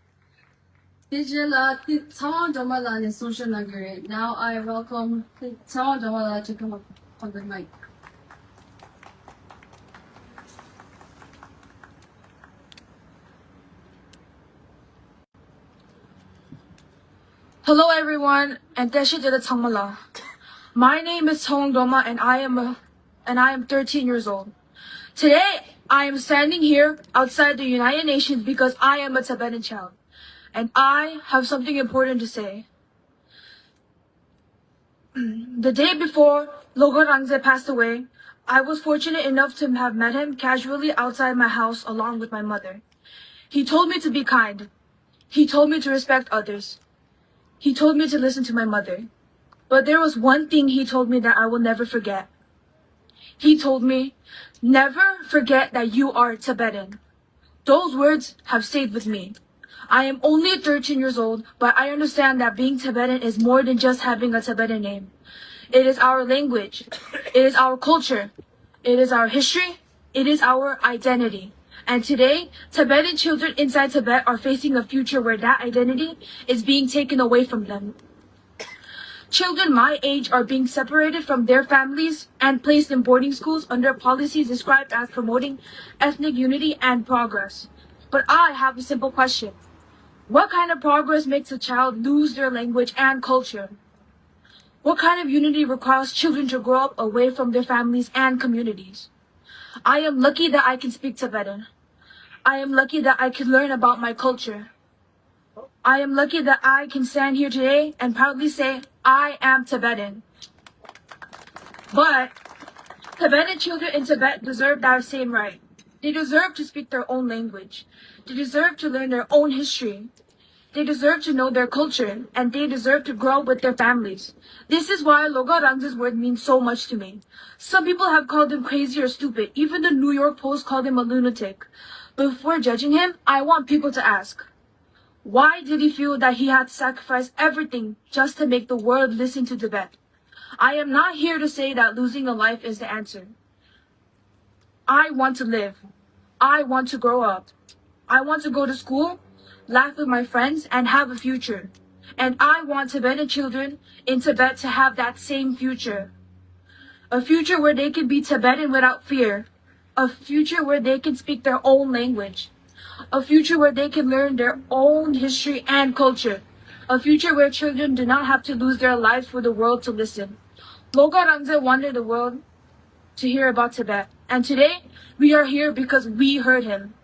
这是了，长这么了的 social network. Now I welcome 长这么了 to come up on the mic. Hello everyone, and Deshidela Tangmala. My name is Tong Doma and I am 13 years old. Today, I am standing here outside the United Nations because I am a Tibetan child. And I have something important to say. The day before Logo Rangze passed away, I was fortunate enough to have met him casually outside my house along with my mother. He told me to be kind. He told me to respect others. He told me to listen to my mother. But there was one thing he told me that I will never forget. He told me, never forget that you are Tibetan. Those words have stayed with me. I am only 13 years old, but I understand that being Tibetan is more than just having a Tibetan name. It is our language. It is our culture. It is our history. It is our identity. And today, Tibetan children inside Tibet are facing a future where that identity is being taken away from them. Children my age are being separated from their families and placed in boarding schools under policies described as promoting ethnic unity and progress. But I have a simple question. What kind of progress makes a child lose their language and culture? What kind of unity requires children to grow up away from their families and communities? I am lucky that I can speak Tibetan. I am lucky that I can learn about my culture. I am lucky that I can stand here today and proudly say, I am Tibetan. But Tibetan children in Tibet deserve that same right. They deserve to speak their own language. They deserve to learn their own history. They deserve to know their culture, and they deserve to grow up with their families. This is why Loga Rangze's word means so much to me. Some people have called him crazy or stupid. Even the New York Post called him a lunatic. Before judging him, I want people to ask, why did he feel that he had to sacrifice everything just to make the world listen to Tibet? I am not here to say that losing a life is the answer. I want to live. I want to grow up. I want to go to school, laugh with my friends, and have a future. And I want Tibetan children in Tibet to have that same future. A future where they can be Tibetan without fear. A future where they can speak their own language. A future where they can learn their own history and culture. A future where children do not have to lose their lives for the world to listen. Loga Rangze wanted the world to hear about Tibet. And today, we are here because we heard him.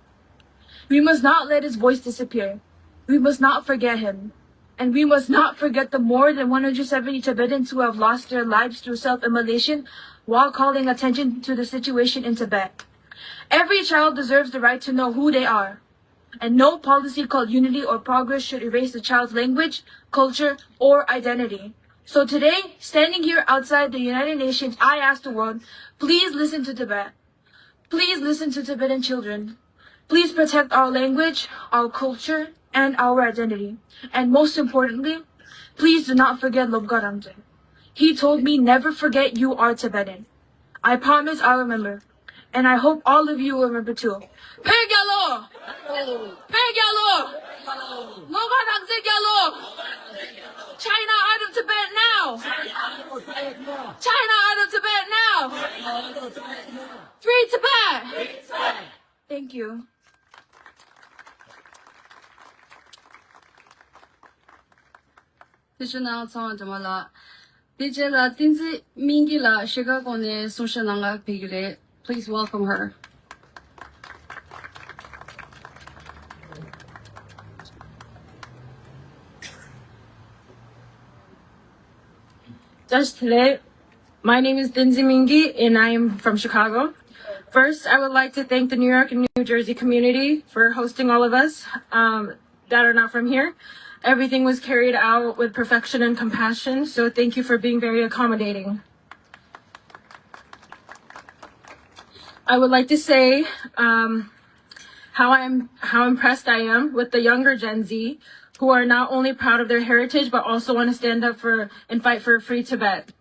We must not let his voice disappear. We must not forget him. And we must not forget the more than 170 Tibetans who have lost their lives through self-immolation while calling attention to the situation in Tibet. Every child deserves the right to know who they are. And no policy called unity or progress should erase the child's language, culture, or identity. So today, standing here outside the United Nations, I ask the world, please listen to Tibet. Please listen to Tibetan children. Please protect our language, our culture, and our identity. And most importantly, please do not forget Loga Rangze. He told me never forget you are Tibetan. I promise I'll remember. And I hope all of you will remember too. Pegalo! Pegalo! Loga Rangze Gyalo! China out of Tibet now! China out of Tibet now! Free Tibet! Thank you. This is now Tong Jamala. This is la Tinzi Mingila Shigakone social nanga pigre. Please welcome her. Just today, my name is Dinzi Mingi and I am from Chicago. First, I would like to thank the New York and New Jersey community for hosting all of us that are not from here. Everything was carried out with perfection and compassion, so thank you for being very accommodating. I would like to say how impressed I am with the younger Gen Z who are not only proud of their heritage but also want to stand up for and fight for free Tibet.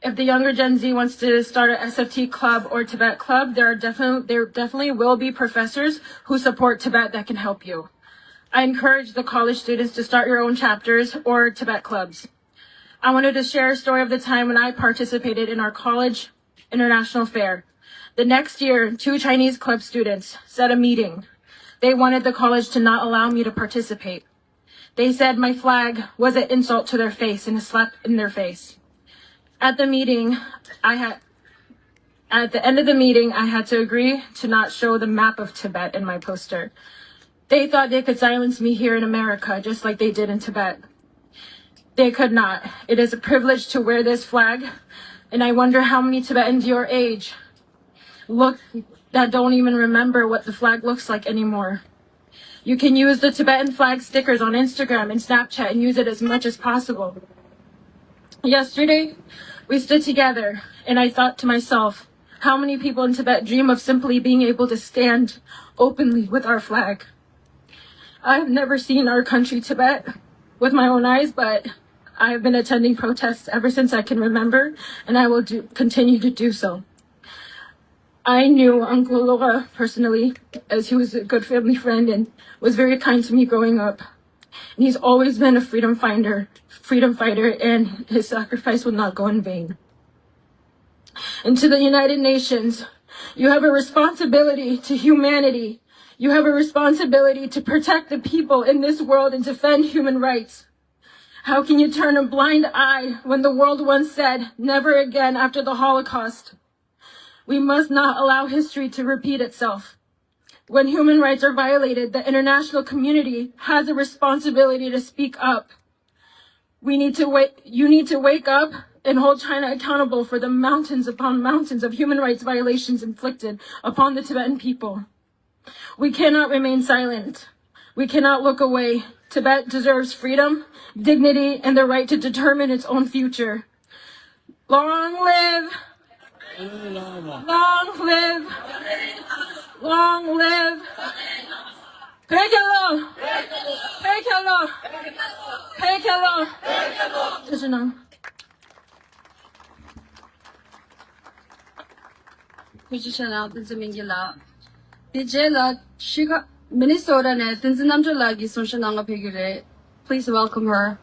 If the younger Gen Z wants to start an SFT club or Tibet club, there definitely will be professors who support Tibet that can help you. I encourage the college students to start your own chapters or Tibet clubs. I wanted to share a story of the time when I participated in our college international fair. The next year, 2 Chinese club students set a meeting. They wanted the college to not allow me to participate. They said my flag was an insult to their face and a slap in their face. At the end of the meeting, I had to agree to not show the map of Tibet in my poster. They thought they could silence me here in America, just like they did in Tibet. They could not. It is a privilege to wear this flag, and I wonder how many Tibetans your age that don't even remember what the flag looks like anymore. You can use the Tibetan flag stickers on Instagram and Snapchat and use it as much as possible. Yesterday, we stood together, and I thought to myself, how many people in Tibet dream of simply being able to stand openly with our flag? I have never seen our country, Tibet, with my own eyes, but I have been attending protests ever since I can remember, and I will continue to do so. I knew Uncle Laura personally, as he was a good family friend and was very kind to me growing up. And he's always been a freedom fighter, and his sacrifice will not go in vain. And to the United Nations, you have a responsibility to humanity. You have a responsibility to protect the people in this world and defend human rights. How can you turn a blind eye when the world once said, never again after the Holocaust? We must not allow history to repeat itself. When human rights are violated, the international community has a responsibility to speak up. You need to wake up and hold China accountable for the mountains upon mountains of human rights violations inflicted upon the Tibetan people. We cannot remain silent. We cannot look away. Tibet deserves freedom, dignity, and the right to determine its own future. Long live! Long live! Long live! Pekalo! Pekalo! Pekalo! 这是呢。Kuchishana Tinzimingila. Dijela Shika Minnesota ne Tinzinamjalagi Sunshananga Pigure. Please welcome her.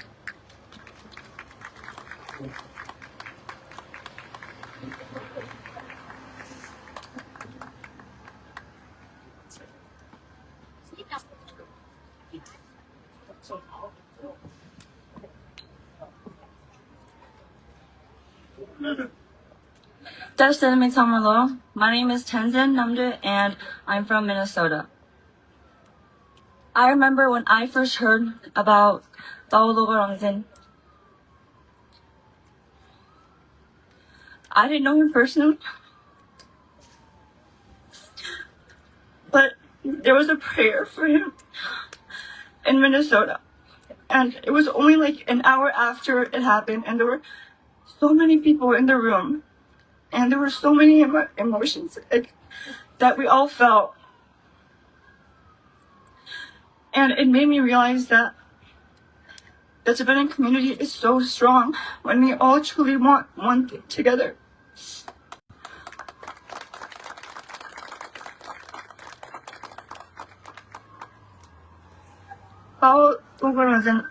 My name is Tenzin Namde and I'm from Minnesota. I remember when I first heard about Baologarongzin. I didn't know him personally, but there was a prayer for him in Minnesota. And it was only like an hour after it happened, and there were so many people in the room. And there were so many emotions that we all felt. And it made me realize that the Tibetan community is so strong when we all truly want one thing together. Paul wasn't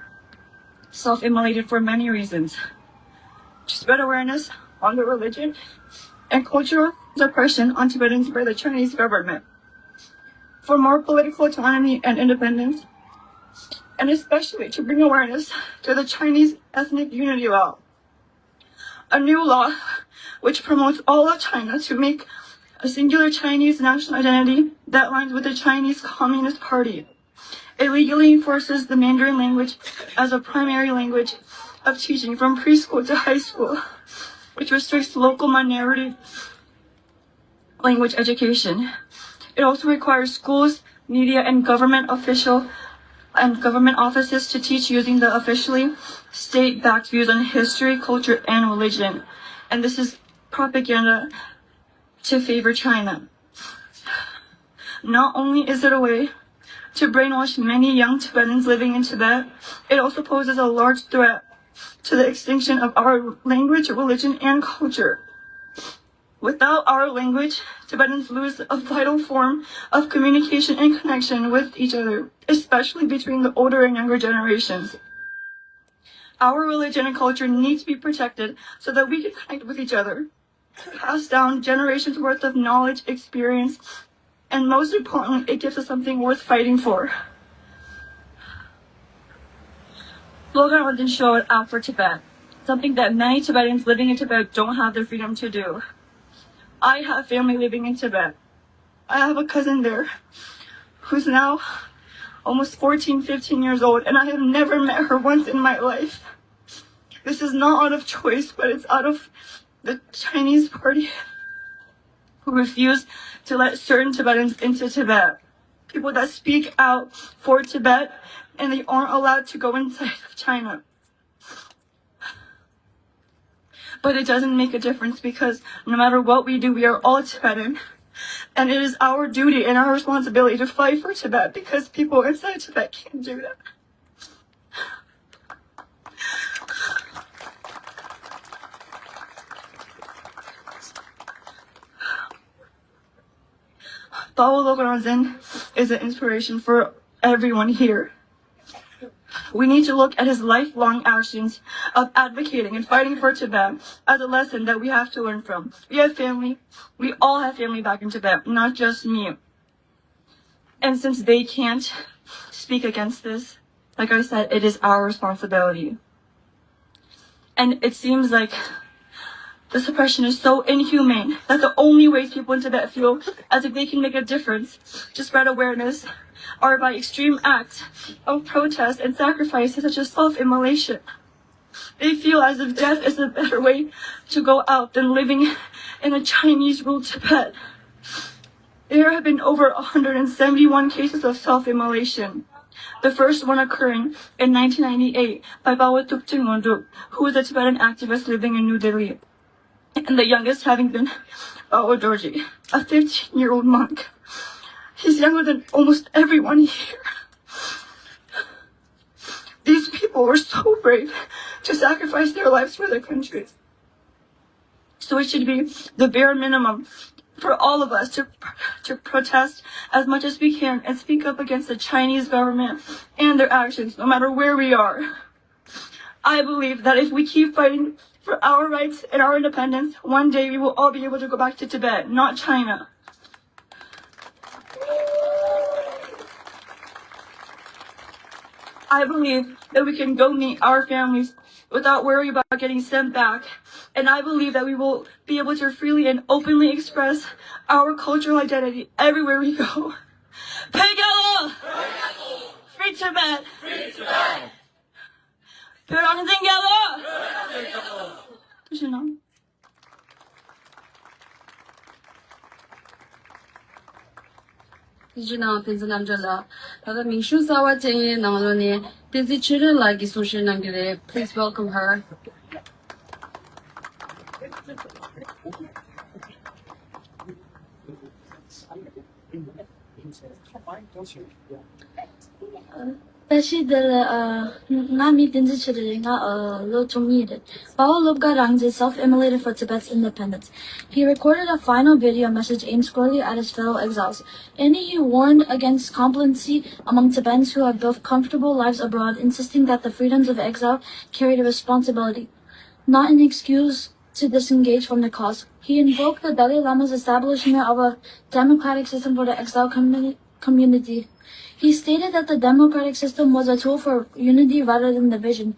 self-immolated for many reasons. To spread awareness on the religion and cultural suppression on Tibetans by the Chinese government, for more political autonomy and independence, and especially to bring awareness to the Chinese Ethnic Unity Law, a new law which promotes all of China to make a singular Chinese national identity that aligns with the Chinese Communist Party. It legally enforces the Mandarin language as a primary language of teaching from preschool to high school, which restricts local minority language education. It also requires schools, media, and government offices to teach using the officially state-backed views on history, culture, and religion. And this is propaganda to favor China. Not only is it a way to brainwash many young Tibetans living in Tibet, it also poses a large threat to the extinction of our language, religion, and culture. Without our language, Tibetans lose a vital form of communication and connection with each other, especially between the older and younger generations. Our religion and culture need to be protected so that we can connect with each other, pass down generations worth of knowledge, experience, and most importantly, it gives us something worth fighting for. Slogan didn't show it out for Tibet, something that many Tibetans living in Tibet don't have the freedom to do. I have family living in Tibet. I have a cousin there who's now almost 14, 15 years old, and I have never met her once in my life. This is not out of choice, but it's out of the Chinese party who refuse to let certain Tibetans into Tibet. People that speak out for Tibet, and they aren't allowed to go inside of China. But it doesn't make a difference because no matter what we do, we are all Tibetan. And it is our duty and our responsibility to fight for Tibet because people inside Tibet can't do that. Paul Logaranzin is an inspiration for everyone here. We need to look at his lifelong actions of advocating and fighting for Tibet as a lesson that we have to learn from. We all have family back in Tibet, not just me. And since they can't speak against this, like I said, it is our responsibility. And it seems like the suppression is so inhumane that the only ways people in Tibet feel as if they can make a difference to spread awareness are by extreme acts of protest and sacrifice such as self-immolation. They feel as if death is a better way to go out than living in a Chinese-ruled Tibet. There have been over 171 cases of self-immolation. The first one occurring in 1998 by Bawa Tukchen Monduk, who is a Tibetan activist living in New Delhi. And the youngest having been Bawa Dorji, a 15-year-old monk. He's younger than almost everyone here. These people were so brave to sacrifice their lives for their country. So it should be the bare minimum for all of us to protest as much as we can and speak up against the Chinese government and their actions, no matter where we are. I believe that if we keep fighting for our rights and our independence, one day we will all be able to go back to Tibet, not China. I believe that we can go meet our families without worry about getting sent back. And I believe that we will be able to freely and openly express our cultural identity everywhere we go. Pegala! Free Tibet! Free Tibet! Please welcome her. Tashi de Nami Dinzichidinga Lo Tomid. Bao Lubga Rangzi self-immolated for Tibet's independence. He recorded a final video message aimed squarely at his fellow exiles. In it, he warned against complacency among Tibetans who have built comfortable lives abroad, insisting that the freedoms of exile carried a responsibility, not an excuse to disengage from the cause. He invoked the Dalai Lama's establishment of a democratic system for the exile community. He stated that the democratic system was a tool for unity rather than division.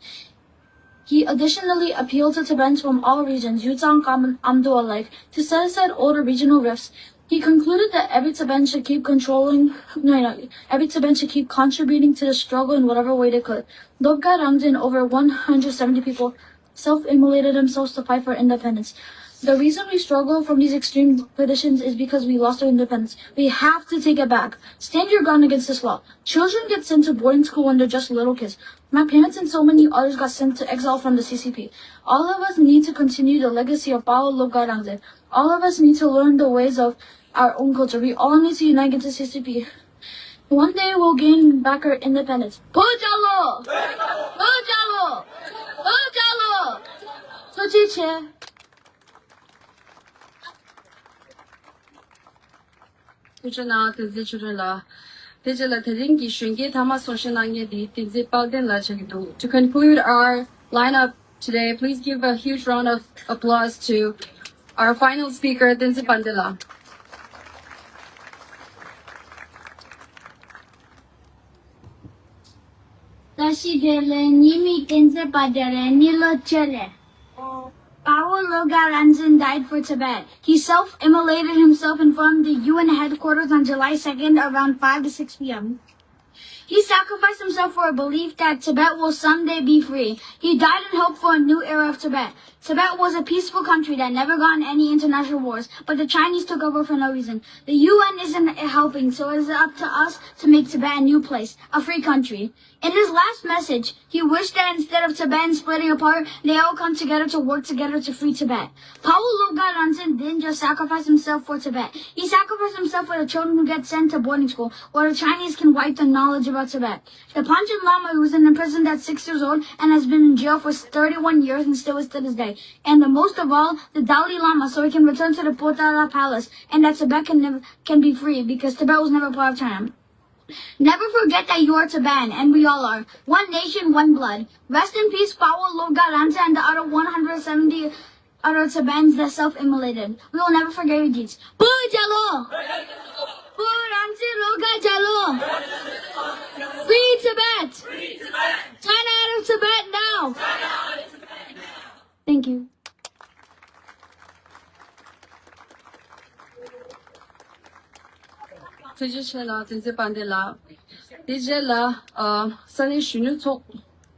He additionally appealed to Tibetans from all regions, Yuzhang, Amdo alike, to set aside older regional rifts He concluded that every Tibetan should keep every Tibetan should keep contributing to the struggle in whatever way they could. Lobga Ramjin, over 170 people, self-immolated themselves to fight for independence. The reason we struggle from these extreme positions is because we lost our independence. We have to take it back. Stand your ground against this law. Children get sent to boarding school when they're just little kids. My parents and so many others got sent to exile from the CCP. All of us need to continue the legacy of Bao Lobga Ramjin. All of us need to learn the ways of our own culture. We all need to unite against the CCP. One day we'll gain back our independence. Pujalo! Pujalo! Pujalo! Sochiche. 就是呢，就是了。就是了，听见选给他们所是那个的，就是报定了这个度。To conclude our lineup today, please give a huge round of applause to our final speaker, Tenzi Pandela. Tashidele Nimi Genz Padere Nilo Chele. Bao Lobga Ramjin died for Tibet. He self-immolated himself in front of the UN headquarters on July 2nd around 5 to 6 p.m. He sacrificed himself for a belief that Tibet will someday be free. He died in hope for a new era of Tibet. Tibet was a peaceful country that never got in any international wars, but the Chinese took over for no reason. The UN isn't helping, so it is up to us to make Tibet a new place, a free country. In his last message, he wished that instead of Tibetans splitting apart, they all come together to work together to free Tibet. Bao Lobga Ramjin didn't just sacrifice himself for Tibet. He sacrificed himself for the children who get sent to boarding school, where the Chinese can wipe the knowledge about Tibet. The Panchen Lama, who was imprisoned at 6 years old and has been in jail for 31 years and still is to this day. And the most of all, the Dalai Lama, so he can return to the Potala Palace, and that Tibet can be free, because Tibet was never part of China. Never forget that you are Tibetan, and we all are. One nation, one blood. Rest in peace, Bao Lobga Ramjin and the other 170 other Tibetans that self-immolated. We will never forget your deeds. Bujalo! Ramjin Lobga Jalo! Free Tibet! China out of Tibet now! Thank you. Tenzi Pandela. Tenzi了，三年许女从，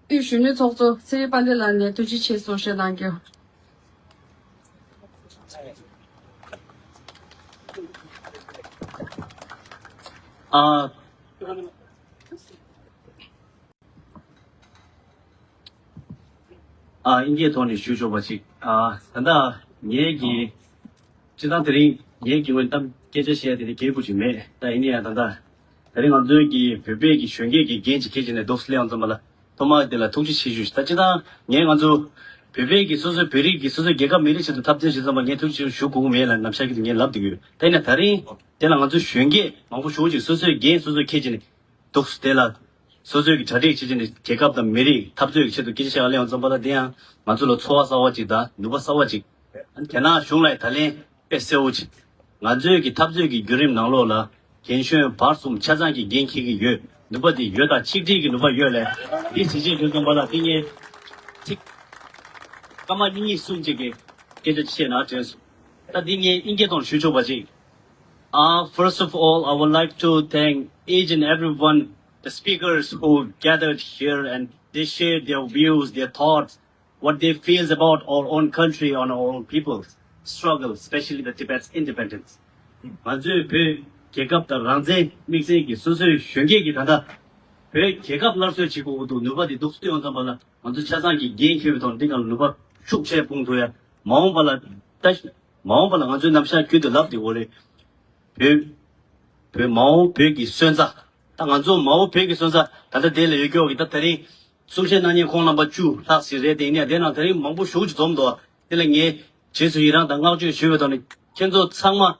与许女从走，Tenzi Pandela 呢，都去接受是那个。인제 돈이 주저버지 단다 얘기 지단들이 얘기 원담 계제시야들이 개부지매 다 이니야 단다 다른 언저기 베베기 쉔게기 겐지 계진에 도스레온 좀말라 도마들라 통지 시주시다 지다 얘 언저 베베기 소소 베리기 소소 개가 메리치도 탑재시서 막 얘통지 쇼고 메란 남샤기도 얘 랍디고 다이나 다리 대랑 언저 쉔게 망고 쇼지 소소 겐 소소 계진에 도스텔라 소소기 자리 지진에 개갑다 메리 탑재기 쳐도 기시야 알레온 좀말라 대야 만zul로 초와 싸워지다 누가 싸워지 안테나 숑라이 달래 뺏세우지 나저기 탑저기 그림 나로라 겐슈 바스움 차장기 겐키기 여 누바디 여다 칙디기 누바 여래 이 지지 좀 봐라 띵에 칙 까마니니 순지게 계저 치나 저스 따딩에 인계동需求바지 first of all I would like to thank each and everyone the speakers who gathered here and they shared their views their thoughts what they feel about our own country and our own people's struggle, especially the Tibet's independence. 먼저 그 개갑다 랑제 믹스기 소소히 쉔게기 다다 그 개갑 날서 지고도 누바디 독스도 온다 말라 먼저 차상기 개인기부터 내가 누바 축제 봉도야 마음발라 다시 마음발라 먼저 남샤 귀도 랍디 원래 그 마음 벽이 선자 당한조 마음 벽이 선자 다들 될 얘기가 있다더니 소시나니 공남바 주 다시레 되냐 되나더니 망부 쇼지 좀더 될게 제수이랑 당가주 쉬어더니 현조 창마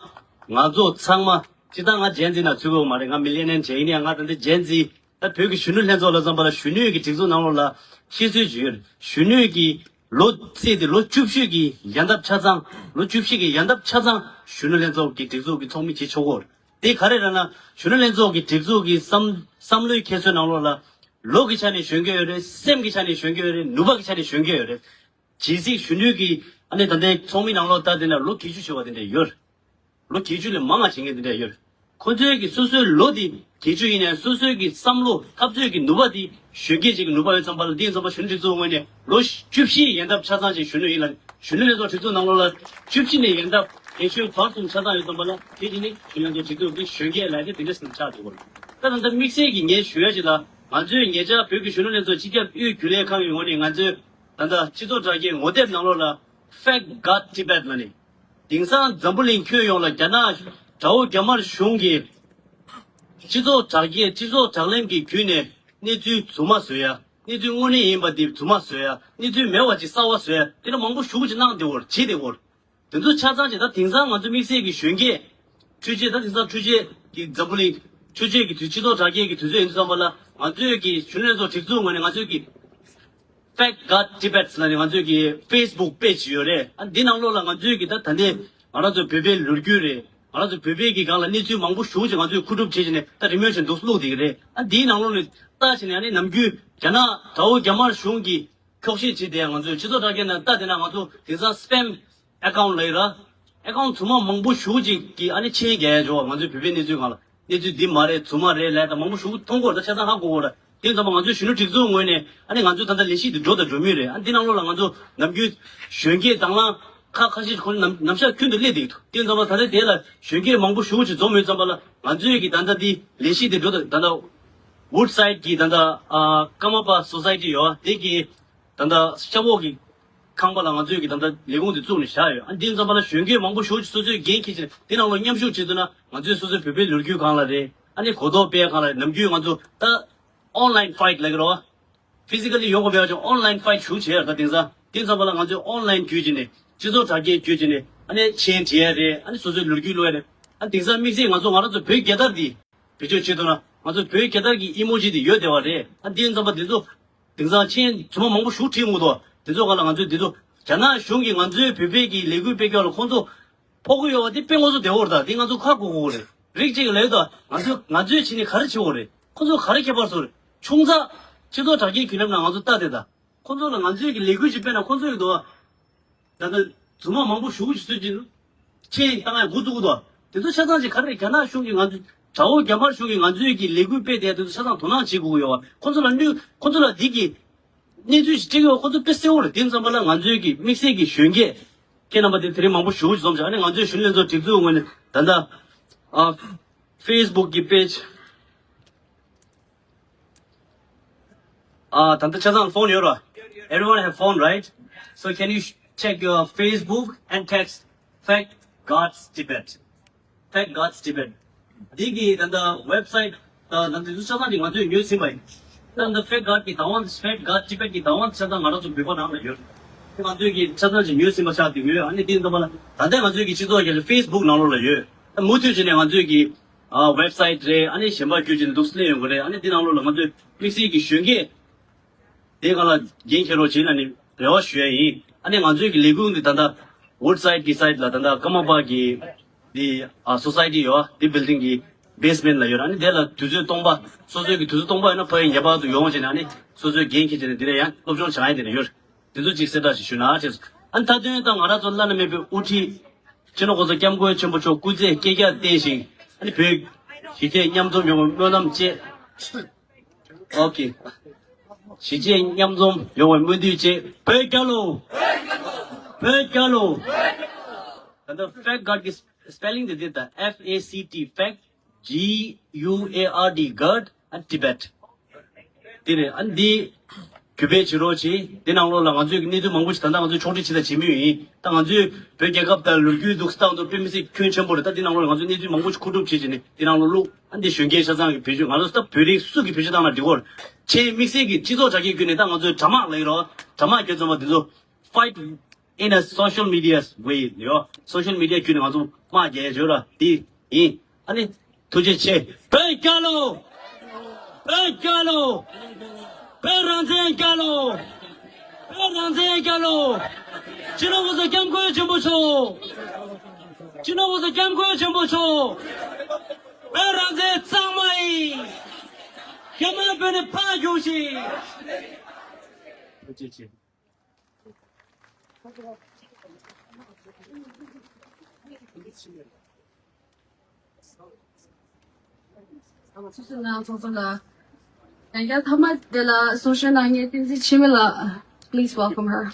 나조 창마 지당아 젠지나 주고 말이가 밀리는 제인이야 가던데 젠지 다 벽이 슈는 해줘라 좀바라 슈뉴기 직소 나올라 시수주 슈뉴기 로세디 로줍시기 연답 차장 로줍시기 연답 차장 슈는 해줘기 직소기 총미 지초고 이 가래라나 슈는 해줘기 직소기 삼루이 계속 나올라 로기찬이 쉔겨요래 샘기찬이 쉔겨요래 누바기찬이 쉔겨요래 지식 슈뉴기 안에 단데 총미 나올다더니 로 기주셔가 된대 열 로 기준을 망아 챙겨드려 요 콘저기 소소 로디 기준이네 소소기 삼로 갑자기 누바디 쉐게지가 누바에 점발 딘서바 슌지 조원에 로 줍시 연답 차상지 슌르이라 슌르에서 지도 나올라 줍시네 연답 예수 파tum 차상이 점발라 기진이 슌르도 지도 그 쉐게 라게 되겠는 차도 그런데 믹스기 예 쉬어지다 아주 예자 벽이 슌르에서 직접 이 규례 강의 원이 아주 단다 지도자기 어디 나올라 fact got Tibetan 딩산 점블링 교육을 자나 저 겸을 숑기 지도 자기의 지도 장님기 균에 니주 주마서야 니주 원이 임바디 주마서야 니주 매워지 싸웠어야 이런 망고 슈지 나한테월 제대월 등도 찾아지다 딩산 먼저 미세기 숑기 주제다 딩산 주제 이 점블링 주제기 지도 자기에게 주제 인사 말라 아주기 슌에서 직접 원에 아주기 fact got Tibetan 아주기 페이스북 페이지요래 안 디나로라 아주기 다 단데 알아서 베베 르규래 알아서 베베기 가라 니주 망부 쇼지 가지고 그룹 제진에 다 리메이션 도스로디 그래 안 디나로는 따지네 아니 남규 자나 더 겸할 쇼기 혹시 지대한 가지고 지도자게는 따되나 가지고 대사 스팸 어카운트 레이라 어카운트 주마 망부 쇼지 기 아니 체계 줘 가지고 베베 니주 가라 니주 디 말에 주마래 레다 망부 쇼 통고를 찾아하고 오라 대사 가지고 신을 직접 원에 아니 가지고 단다 레시도 줘도 좀이래 안 디나로라 가지고 남규 쇼기 당랑 카카시 คน남샤 균들 레디도 딘자마 다들 대라 쉐게 망부 쇼지 좀에 잠발라 안주기 단다디 레시데 조다 단다 우드사이드 기 단다 까마바 소사이티요 데기 단다 샤보기 강발랑 안주기 단다 레공도 좀이 샤요 안 딘자발라 쉐게 망부 쇼지 소지 게키지 디나로 냠쇼 지드나 안주 소지 베베 르규 강라데 아니 고도 베 강라 남규 안주 다 온라인 파이트 레그로 피지컬리 요거 배워줘 온라인 파이트 쇼지야 다 딘자발라 안주 온라인 규지네 지도 자기 규진에 아니 체인지에 아니 소소 르기로에 안 딩사 믹스 가서 말아서 배 개다디 비저 지도나 가서 배 개다기 이모지디 여대와래 안 딩사바 되도 딩사 체인 좀 먹고 슈팅으로 되도 가라 가서 되도 자나 슝기 간주 베베기 레고 베겨로 혼자 포고요 어디 뺑어서 되어다 딩가서 갖고 오래 릭지가 레다 가서 친이 가르쳐 오래 혼자 가르쳐 봐서 총사 지도 자기 기능 나가서 따대다 혼자는 간주기 레고 집에나 혼자도 나는 주마 망부 쇼지 쓰지는 체 땅에 구두구도 대도 차단지 가르 견나 쇼기 간주 좌우 겸할 쇼기 간주기 레구페 대도 차단 도나 지구요 콘솔라 디기 니주시 제가 콘솔 패스오를 딘sam발라 간주기 믹스기 쉔게 걔나마데 드림 망부 쇼지 좀 전에 간주训练저 직주원은 단다 페이스북 페이지 단다 차단 폰 열어 everyone have phone right so can you check your Facebook and text fact God's Tibet. Fact God's Tibet. Digi dan the website dan the susana di ngaju news simai. Dan the fact God ki tawan fact God Tibet ki tawan sada ngaro ju bibo nam yo. ngaju ki sada ji news simai cha di yo. Ani din da bala. Dan da ngaju ki chido ki Facebook na lo la yo. Mutu ji ne ngaju ki website re ani shemba kyu jin dusle yo gore. Ani din na lo la ngaju mixi ki shunge. De gala gen khero jin ani rewa shue 아니 간주기 레고인데 단다 월사이드 기사이드라 단다 까마바기 디 소사이티요 디 빌딩기 베이스먼트 라요 아니 데라 두즈 동바 소저기 두즈 동바에나 파인 야바도 용어지네 아니 소저 게임키지네 디래야 옵션 차이 되네 요 두즈 직세다시 슈나 제스 안타드네 땅 알아존라네 메비 우티 저노고서 겸고에 전부 저 구제 깨게 대신 아니 배 시제 냠좀 용 면함제 오케이 시제 냠좀 용어 문디제 배갈로 and the fact God is spelling the FACT fact GUARD God and Tibet. Dire and the Quebec Rochi, then I'm rolling on you need to mangush and down to Choti the Chimui, down to pick up the Lugu down to primitive Quinchambor that didn't roll on you need to mangush Kudu Chijin, then I'll look and the Shungation pigeon. I'll stop pretty Suki pigeon down at the world. Che Mixigi, Chizo Jaki down on the Tama later, Tama gets over the fight. In a social media way, yo, social media kyun ngazu ma je jora di ani tuje che Pekalo Peranze Galo Chino was a gamko jumbo Peranze Samai Kama bene pa yoshi 就是呢，就是呢。人家他们的了，social 那些电视前面了，please welcome her.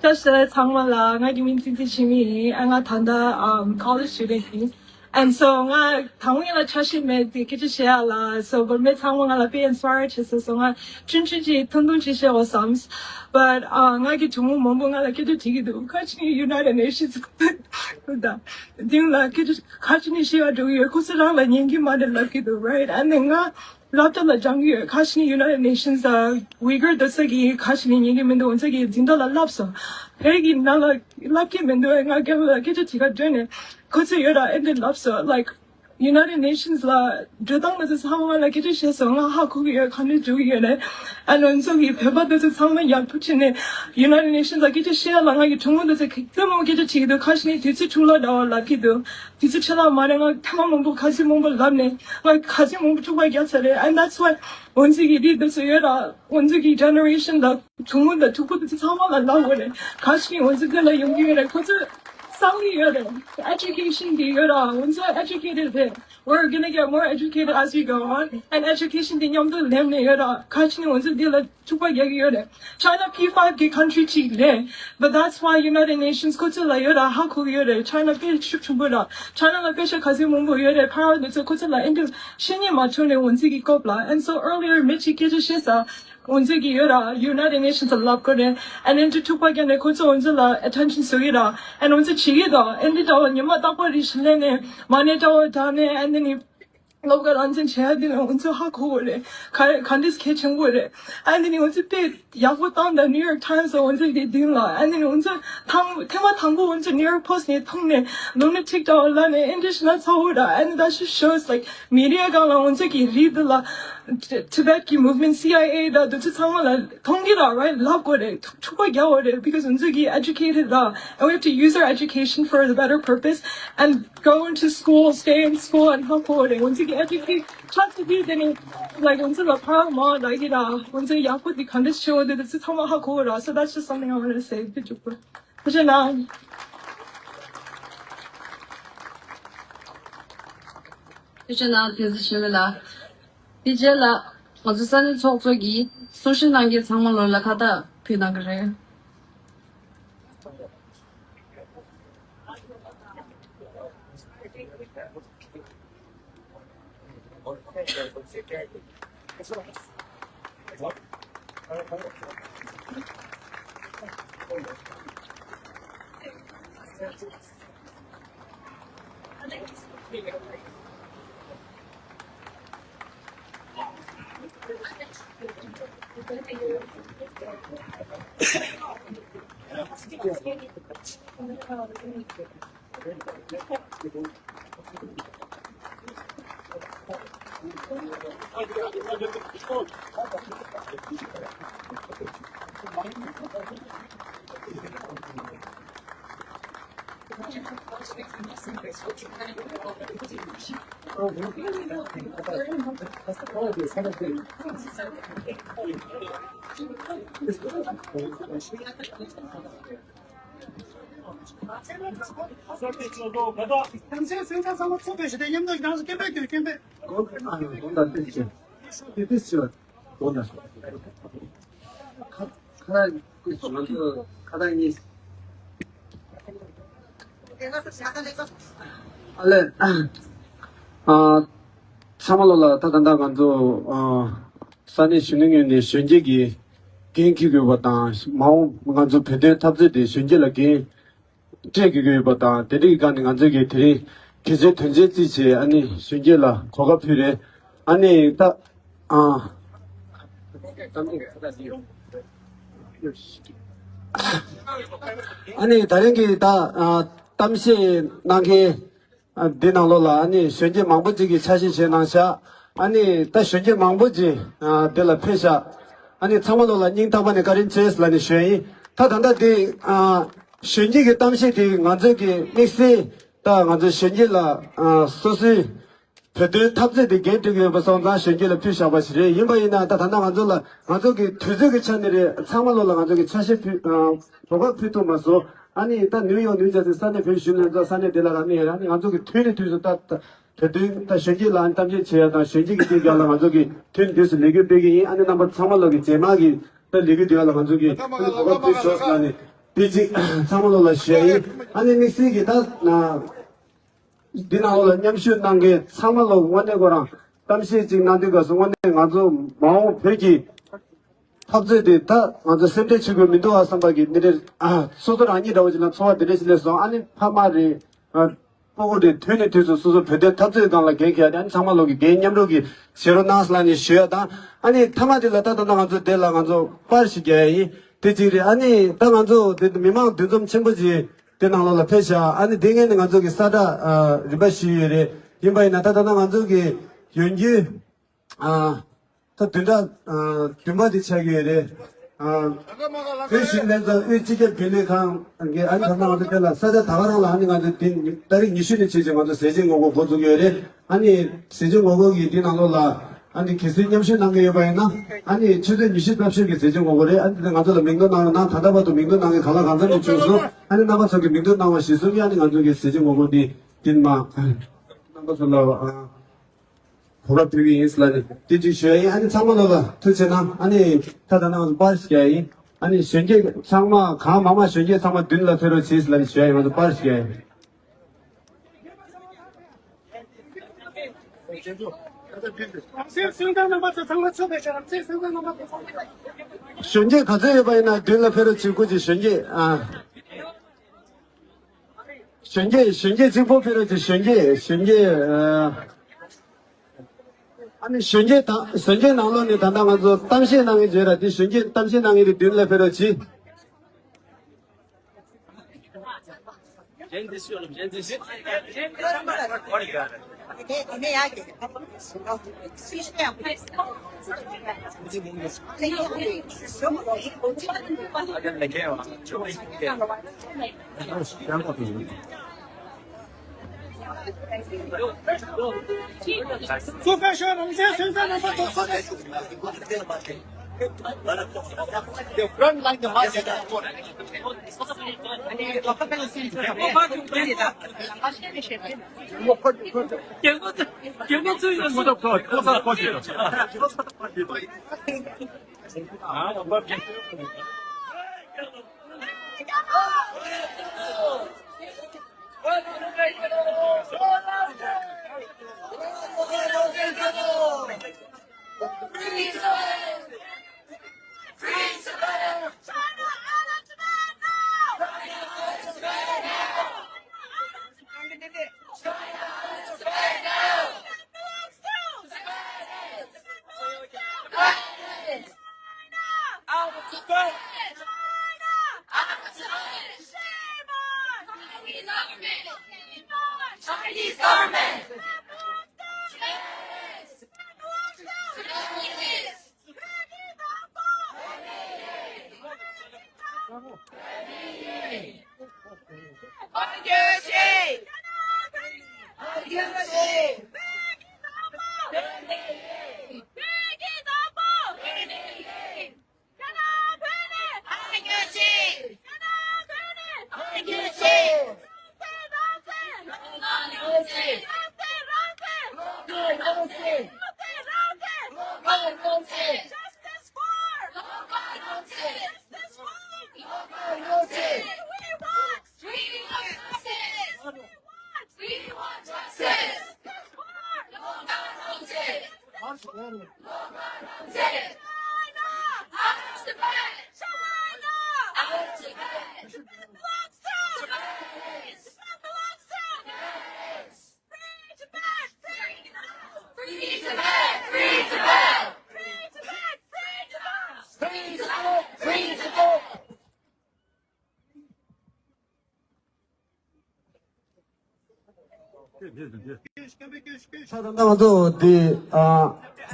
Just Tangmala, I give teaching me, and I tanda college student. And so I Tangwila Chashi met the Kitchella, so but met Tangwala be inspired to so I Chinchi Tundunchi or sums. But I get to Mumbunga like it to catch me United Nations. Doing like it catching Shia do your Kusala and Yangi mother lucky do right. And then Lata la Jangi, Kashni United Nations, Uyghur, the Sagi, Kashni, Yimendo, and Sagi, Zindala Lapsa. Peggy Nala, Lucky Mendo, and I give a Kitchika Jenny, Kosayota, and the Lapsa, like United Nations, la, Jodang is how like it is, so how could we can't do it? And on so he pepper this is how many young putin United Nations, like it is share, like you told us a Kamo get a tea, the Kashni, Tichula, or Lucky do, Tichula, Maranga, Tamambo, Kasimumbo, Lamne, like Kasimumbo to my yesterday, and that's why once he did the Sayera, once he generation, the Tumu, the Tupu, the Tama, and love with it. Kashni was a girl, you give it a education, once you're educated, we're gonna get more educated as we go on. And education, the young them, catching once a deal at China P5 country cheap there. But that's why United Nations go to La Yoda, how cool you're China P ship to Buddha. China La Bisha Kazimumbo, you're power that's a Kutala into Shinya Matune, Wonzigi Kopla. And so earlier, Michi Kitchisa. Onzigi yura, United Nations of love good and into Tupac and the Kutsu Onzilla attention suida and onto Chigida and the door and Yamatapari Shlene, Maneta Dane and then he local onsen chad onto Hakure, Candice kitchen wood and then he wants to pay Yakutan the New York Times or onto the Dilla and then onto Tema Tango onto New York Post near Tongue, lunatic down Lane, English not Soda and that just shows like media gala onziki read the Tibetan movement, CIA, the Tongida, right? Love good it, because Unzugi educated and we have to use our education for the better purpose and go into school, stay in school and help it. Unzugi educate, try to be then like Unzuga Parama, like it, Unzugi Yakut, the condition that it's a Tama Hakura. So that's just something I wanted to say. 이제 라 어제서는 저기 소셜 단계 상황 올라가다 비나 그래요. 참말로라 타단다 간조 산이 신능연의 현재기 genki교보다 마오 간조 배대 탑재대 현재라기 제기교보다 대리 가능한 적이 들이 계제 전제지지 아니 현재라 거가 필요해 아니 아니 다른 게다 땀시 나게 디나로라 아니 현재 망보지기 차시 제낭샤 아니 다 현재 망보지 데라 페샤 아니 참말로라 닝타반에 가린 제스라니 쉐이 타단다디 현재기 땀시디 간저기 믹스 다 간저 현재라 소시 배들 탑재디 게트게 버선다 현재라 피샤바시레 임바이나 다 단다 간저라 간저기 투저기 채널에 참말로라 간저기 차시 조각 피토마서 아니 다 뉴욕 뉴저지 산에 변신을 산에 데라라니 아니 가족이 트윈이 뒤에서 다 다 현지라 안 담지 제야다 현지기 되게라 가족이 트윈 뒤에서 내게 되게 아니 넘버 3월로기 제막이 다 내게 되게라 가족이 그거 뒤에서라니 비지 3월로 시에 아니 믹스기 다나 디나올 냠슈 난게 3월로 원내거랑 당시 지금 나한테 가서 원내 가서 마음 벽이 합제돼 다 먼저 센터 지금 민도 와상박이 내려 소들 아니라고 지나 소화 드레실에서 아니 파마리 보고데 되네 돼서 소소 배대 탑제 달라 개개야 아니 상말로기 개념로기 새로 나슬라니 쉬어다 아니 타마들라 따다나가서 데라가서 빠르시게 되지리 아니 당한서 미망 되좀 첨부지 되나로라 패샤 아니 댕에는 가족이 싸다 리바시에 임바이나 따다나가서기 연기 또 둘다 뒷마디 차기에 그신내서 일찍에 빌리강 게 아니 담당하던 때라 사자 다가라고 하는 건데 다른 이슈는 지정하도 세정하고 보조결에 아니 세정하고기 디나로라 아니 기술염신 난게 여봐이나 아니 최대 20답씩이 세정하고래 아니 가서 민도나는 나 다다봐도 민도나게 가라 간다는 줄서 아니 나가 저기 민도나와 시속이 아니 간저기 세정하고니 딘마 남거슬라 보라피기 인슬라니 디지셔이 아니 상만어가 투체나 아니 타다나가 빠르시게 아니 현재 상마 가마마 현재 상마 딘라 페로 지슬라니 셔이 먼저 빠르시게 현재 가져야 봐이나 딘라 페로 지구지 현재 현재 지구 페로 현재 아니 현재 나올로니 단당하서 당시에 나게 줘라디 현재 당시에 나게 딜레 페로지 Genz oğlum Genz. Chinese government. 사단당도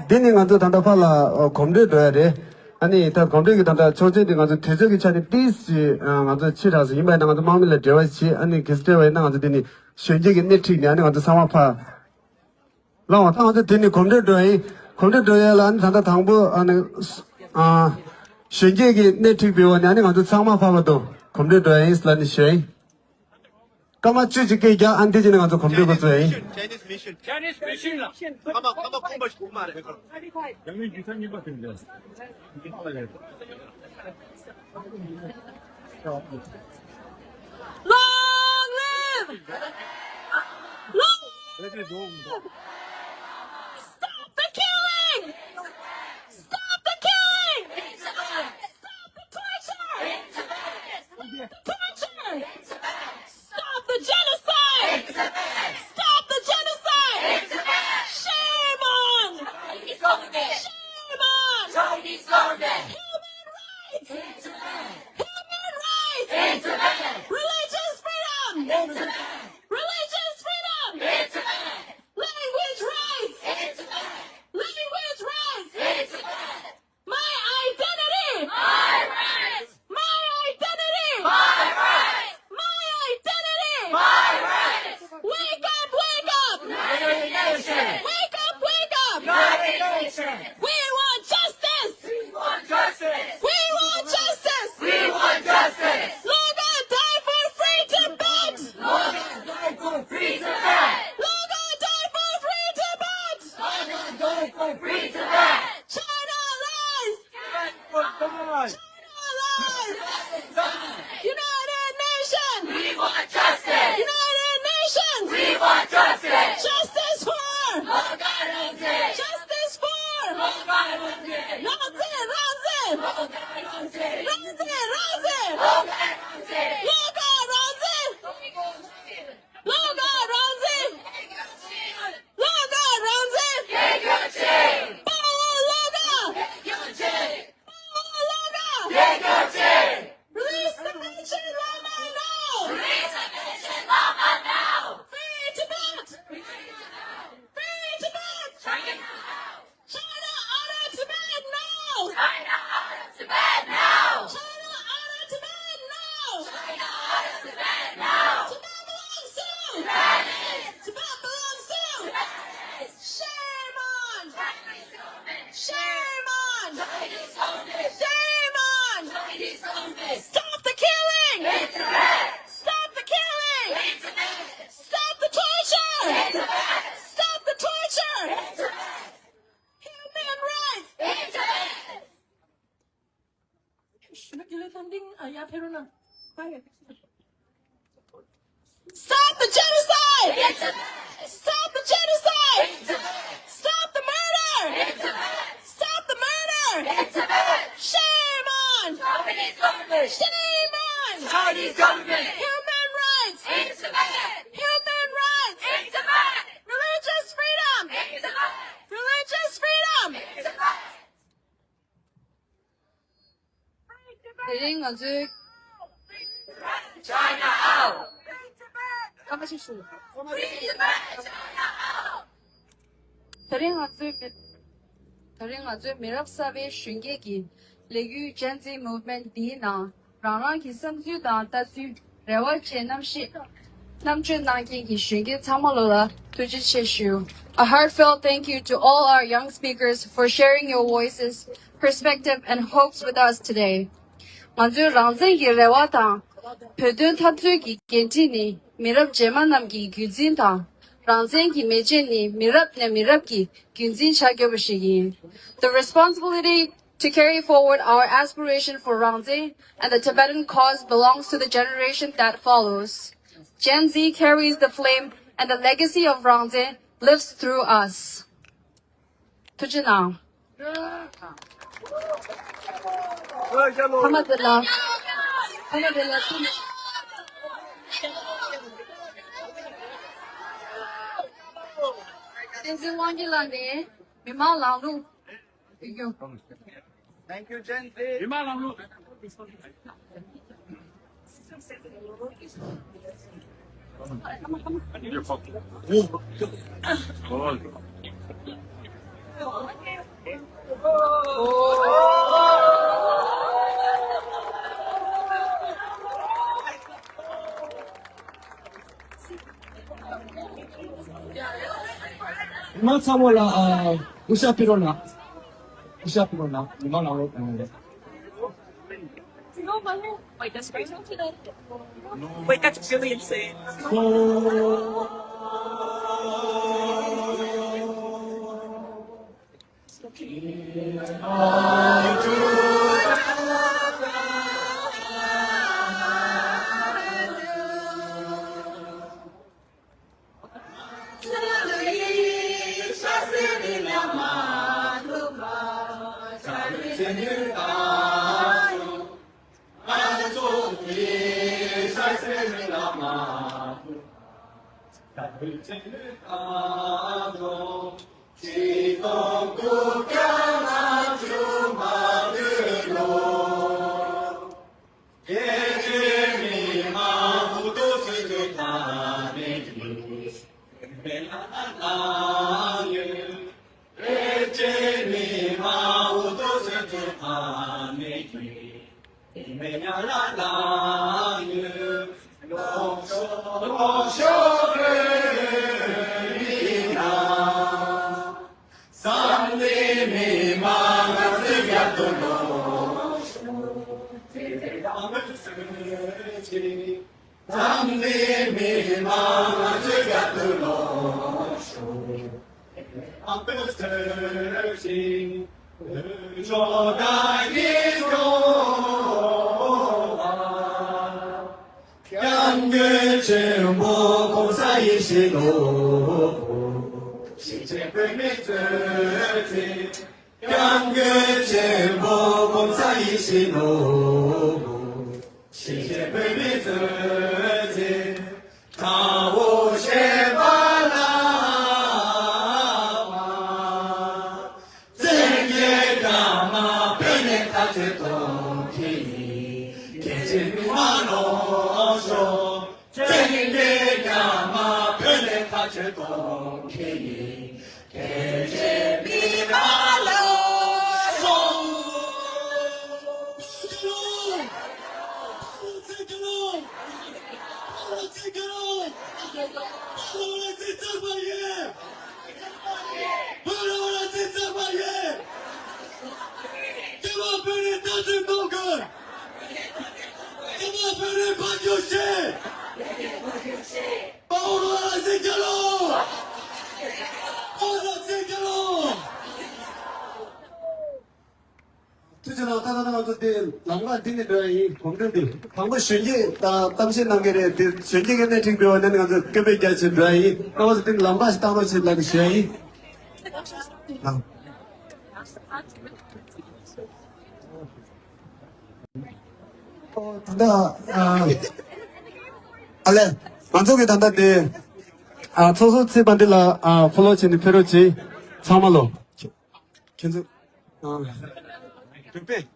디닝한테 단답하라 검대돼야 아니 다 검대기 단다 조제디 가서 대적이 차리 디스 가서 치라서 이마에 나가서 마음을 대화치 아니 게스트에 나가서 디니 현재기 네트릭이 아니 가서 상화파 라와 당한테 디니 검대돼야 안 단다 당부 아니 현재기 네트릭 배워니 아니 가서 상화파도 검도도에 있는 쉐이. 까마 쭈지게가 안 되지는 것도 검도고 돼. Chinese mission. Come on, push, 영민 유산님 같은데. Long live! Stop the killing! Stop the killing! Stop the torture! Stop the torture! Stop the genocide! Stop the genocide! Shame on! Shame on! Human rights! Human rights! Religious freedom! Religious freedom! Language rights! Language rights! My identity! My rights! My identity! My rights! My identity! My rights! Wake up! Wake up! United Nations! Wake up! Wake up! United Nations! We want justice! We want justice! We want justice! We want justice! Loga die for free Tibet! Loga die for free Tibet! Loga die for free Tibet! Loga die for free Tibet! China lies! China lies! United Nations! We want justice! United Nations! We want justice! Justice for! Justice for! Ranzin! Ranzin! Ranzin! Ranzin! Loga Ranzin! Loga Ranzin! Loga Ranzin! Power Loga! Power Loga! Release the nation Lama now! Release the nation Lama now! Free Tibet! Free Tibet! China out of Tibet now! China out of Tibet now! China out of Tibet now! China out of Tibet now! Tibet belongs to! Tibet belongs to! Shame on! Shame on! Shame on! Stop the killing! Stop the killing! Stop the torture! Stop the torture! Human rights! Stop the genocide! Stop the genocide! Stop the murder! Stop the murder! Shame on! Shame on! Chinese government! Human rights! Human rights! Religious freedom! Religious freedom! 대ring 아주 China out! 까마시 수. 대ring 아주 미랍사베 슌게기 레규 젠지 movement 디나 라라 기삼주다 다수 레와 체남시 남준 나기기 슌게 참말로라 투지체슈. A heartfelt thank you to all our young speakers for sharing your voices, perspective, and hopes with us today. 먼저 랑쟁기 레와타 pödön tatsuki gentini mirab jemanamgi gyunzinta 랑쟁기 메제니 mirabki gyunzin shagyobashigi. The responsibility to carry forward our aspiration for Rangze and the Tibetan cause belongs to the generation that follows. Gen Z carries the flame and the legacy of Rangze lives through us. Tujina. Hamadullah. Thank you, Genz. Masamola Usapirona. Iman No, my hair. Wait, that's crazy. Wait, that's really insane. 투자나 따다나 그때 랑가 dinner 이 공들이 방금 현재 당신 남게래 현재에 지금 배우는 거 그게 같이 드라이 그래서 된 랑가 스타로 지나고 시이 단다 알레 만족이 단다데 초소치 반딜라 폴로치니 페로치 참말로 견적 Pepe,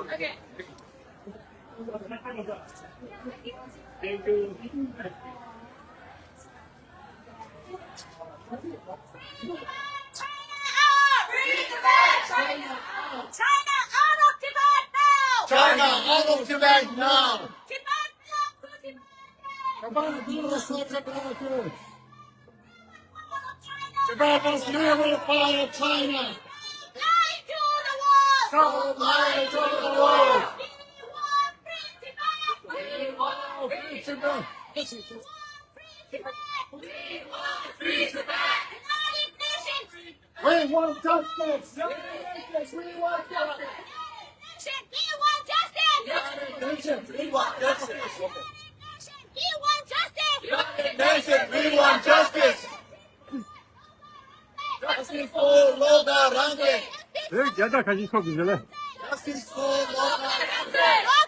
Okay. China out of Tibet now. Tibet must never fall of China. So lie to the world. We want free Tibet. We want justice. We want justice. United Nations, we want justice. United Nations, we want justice. Justice for Loga Range. 여기 여자 가지 속 있을래? Justice for Mama.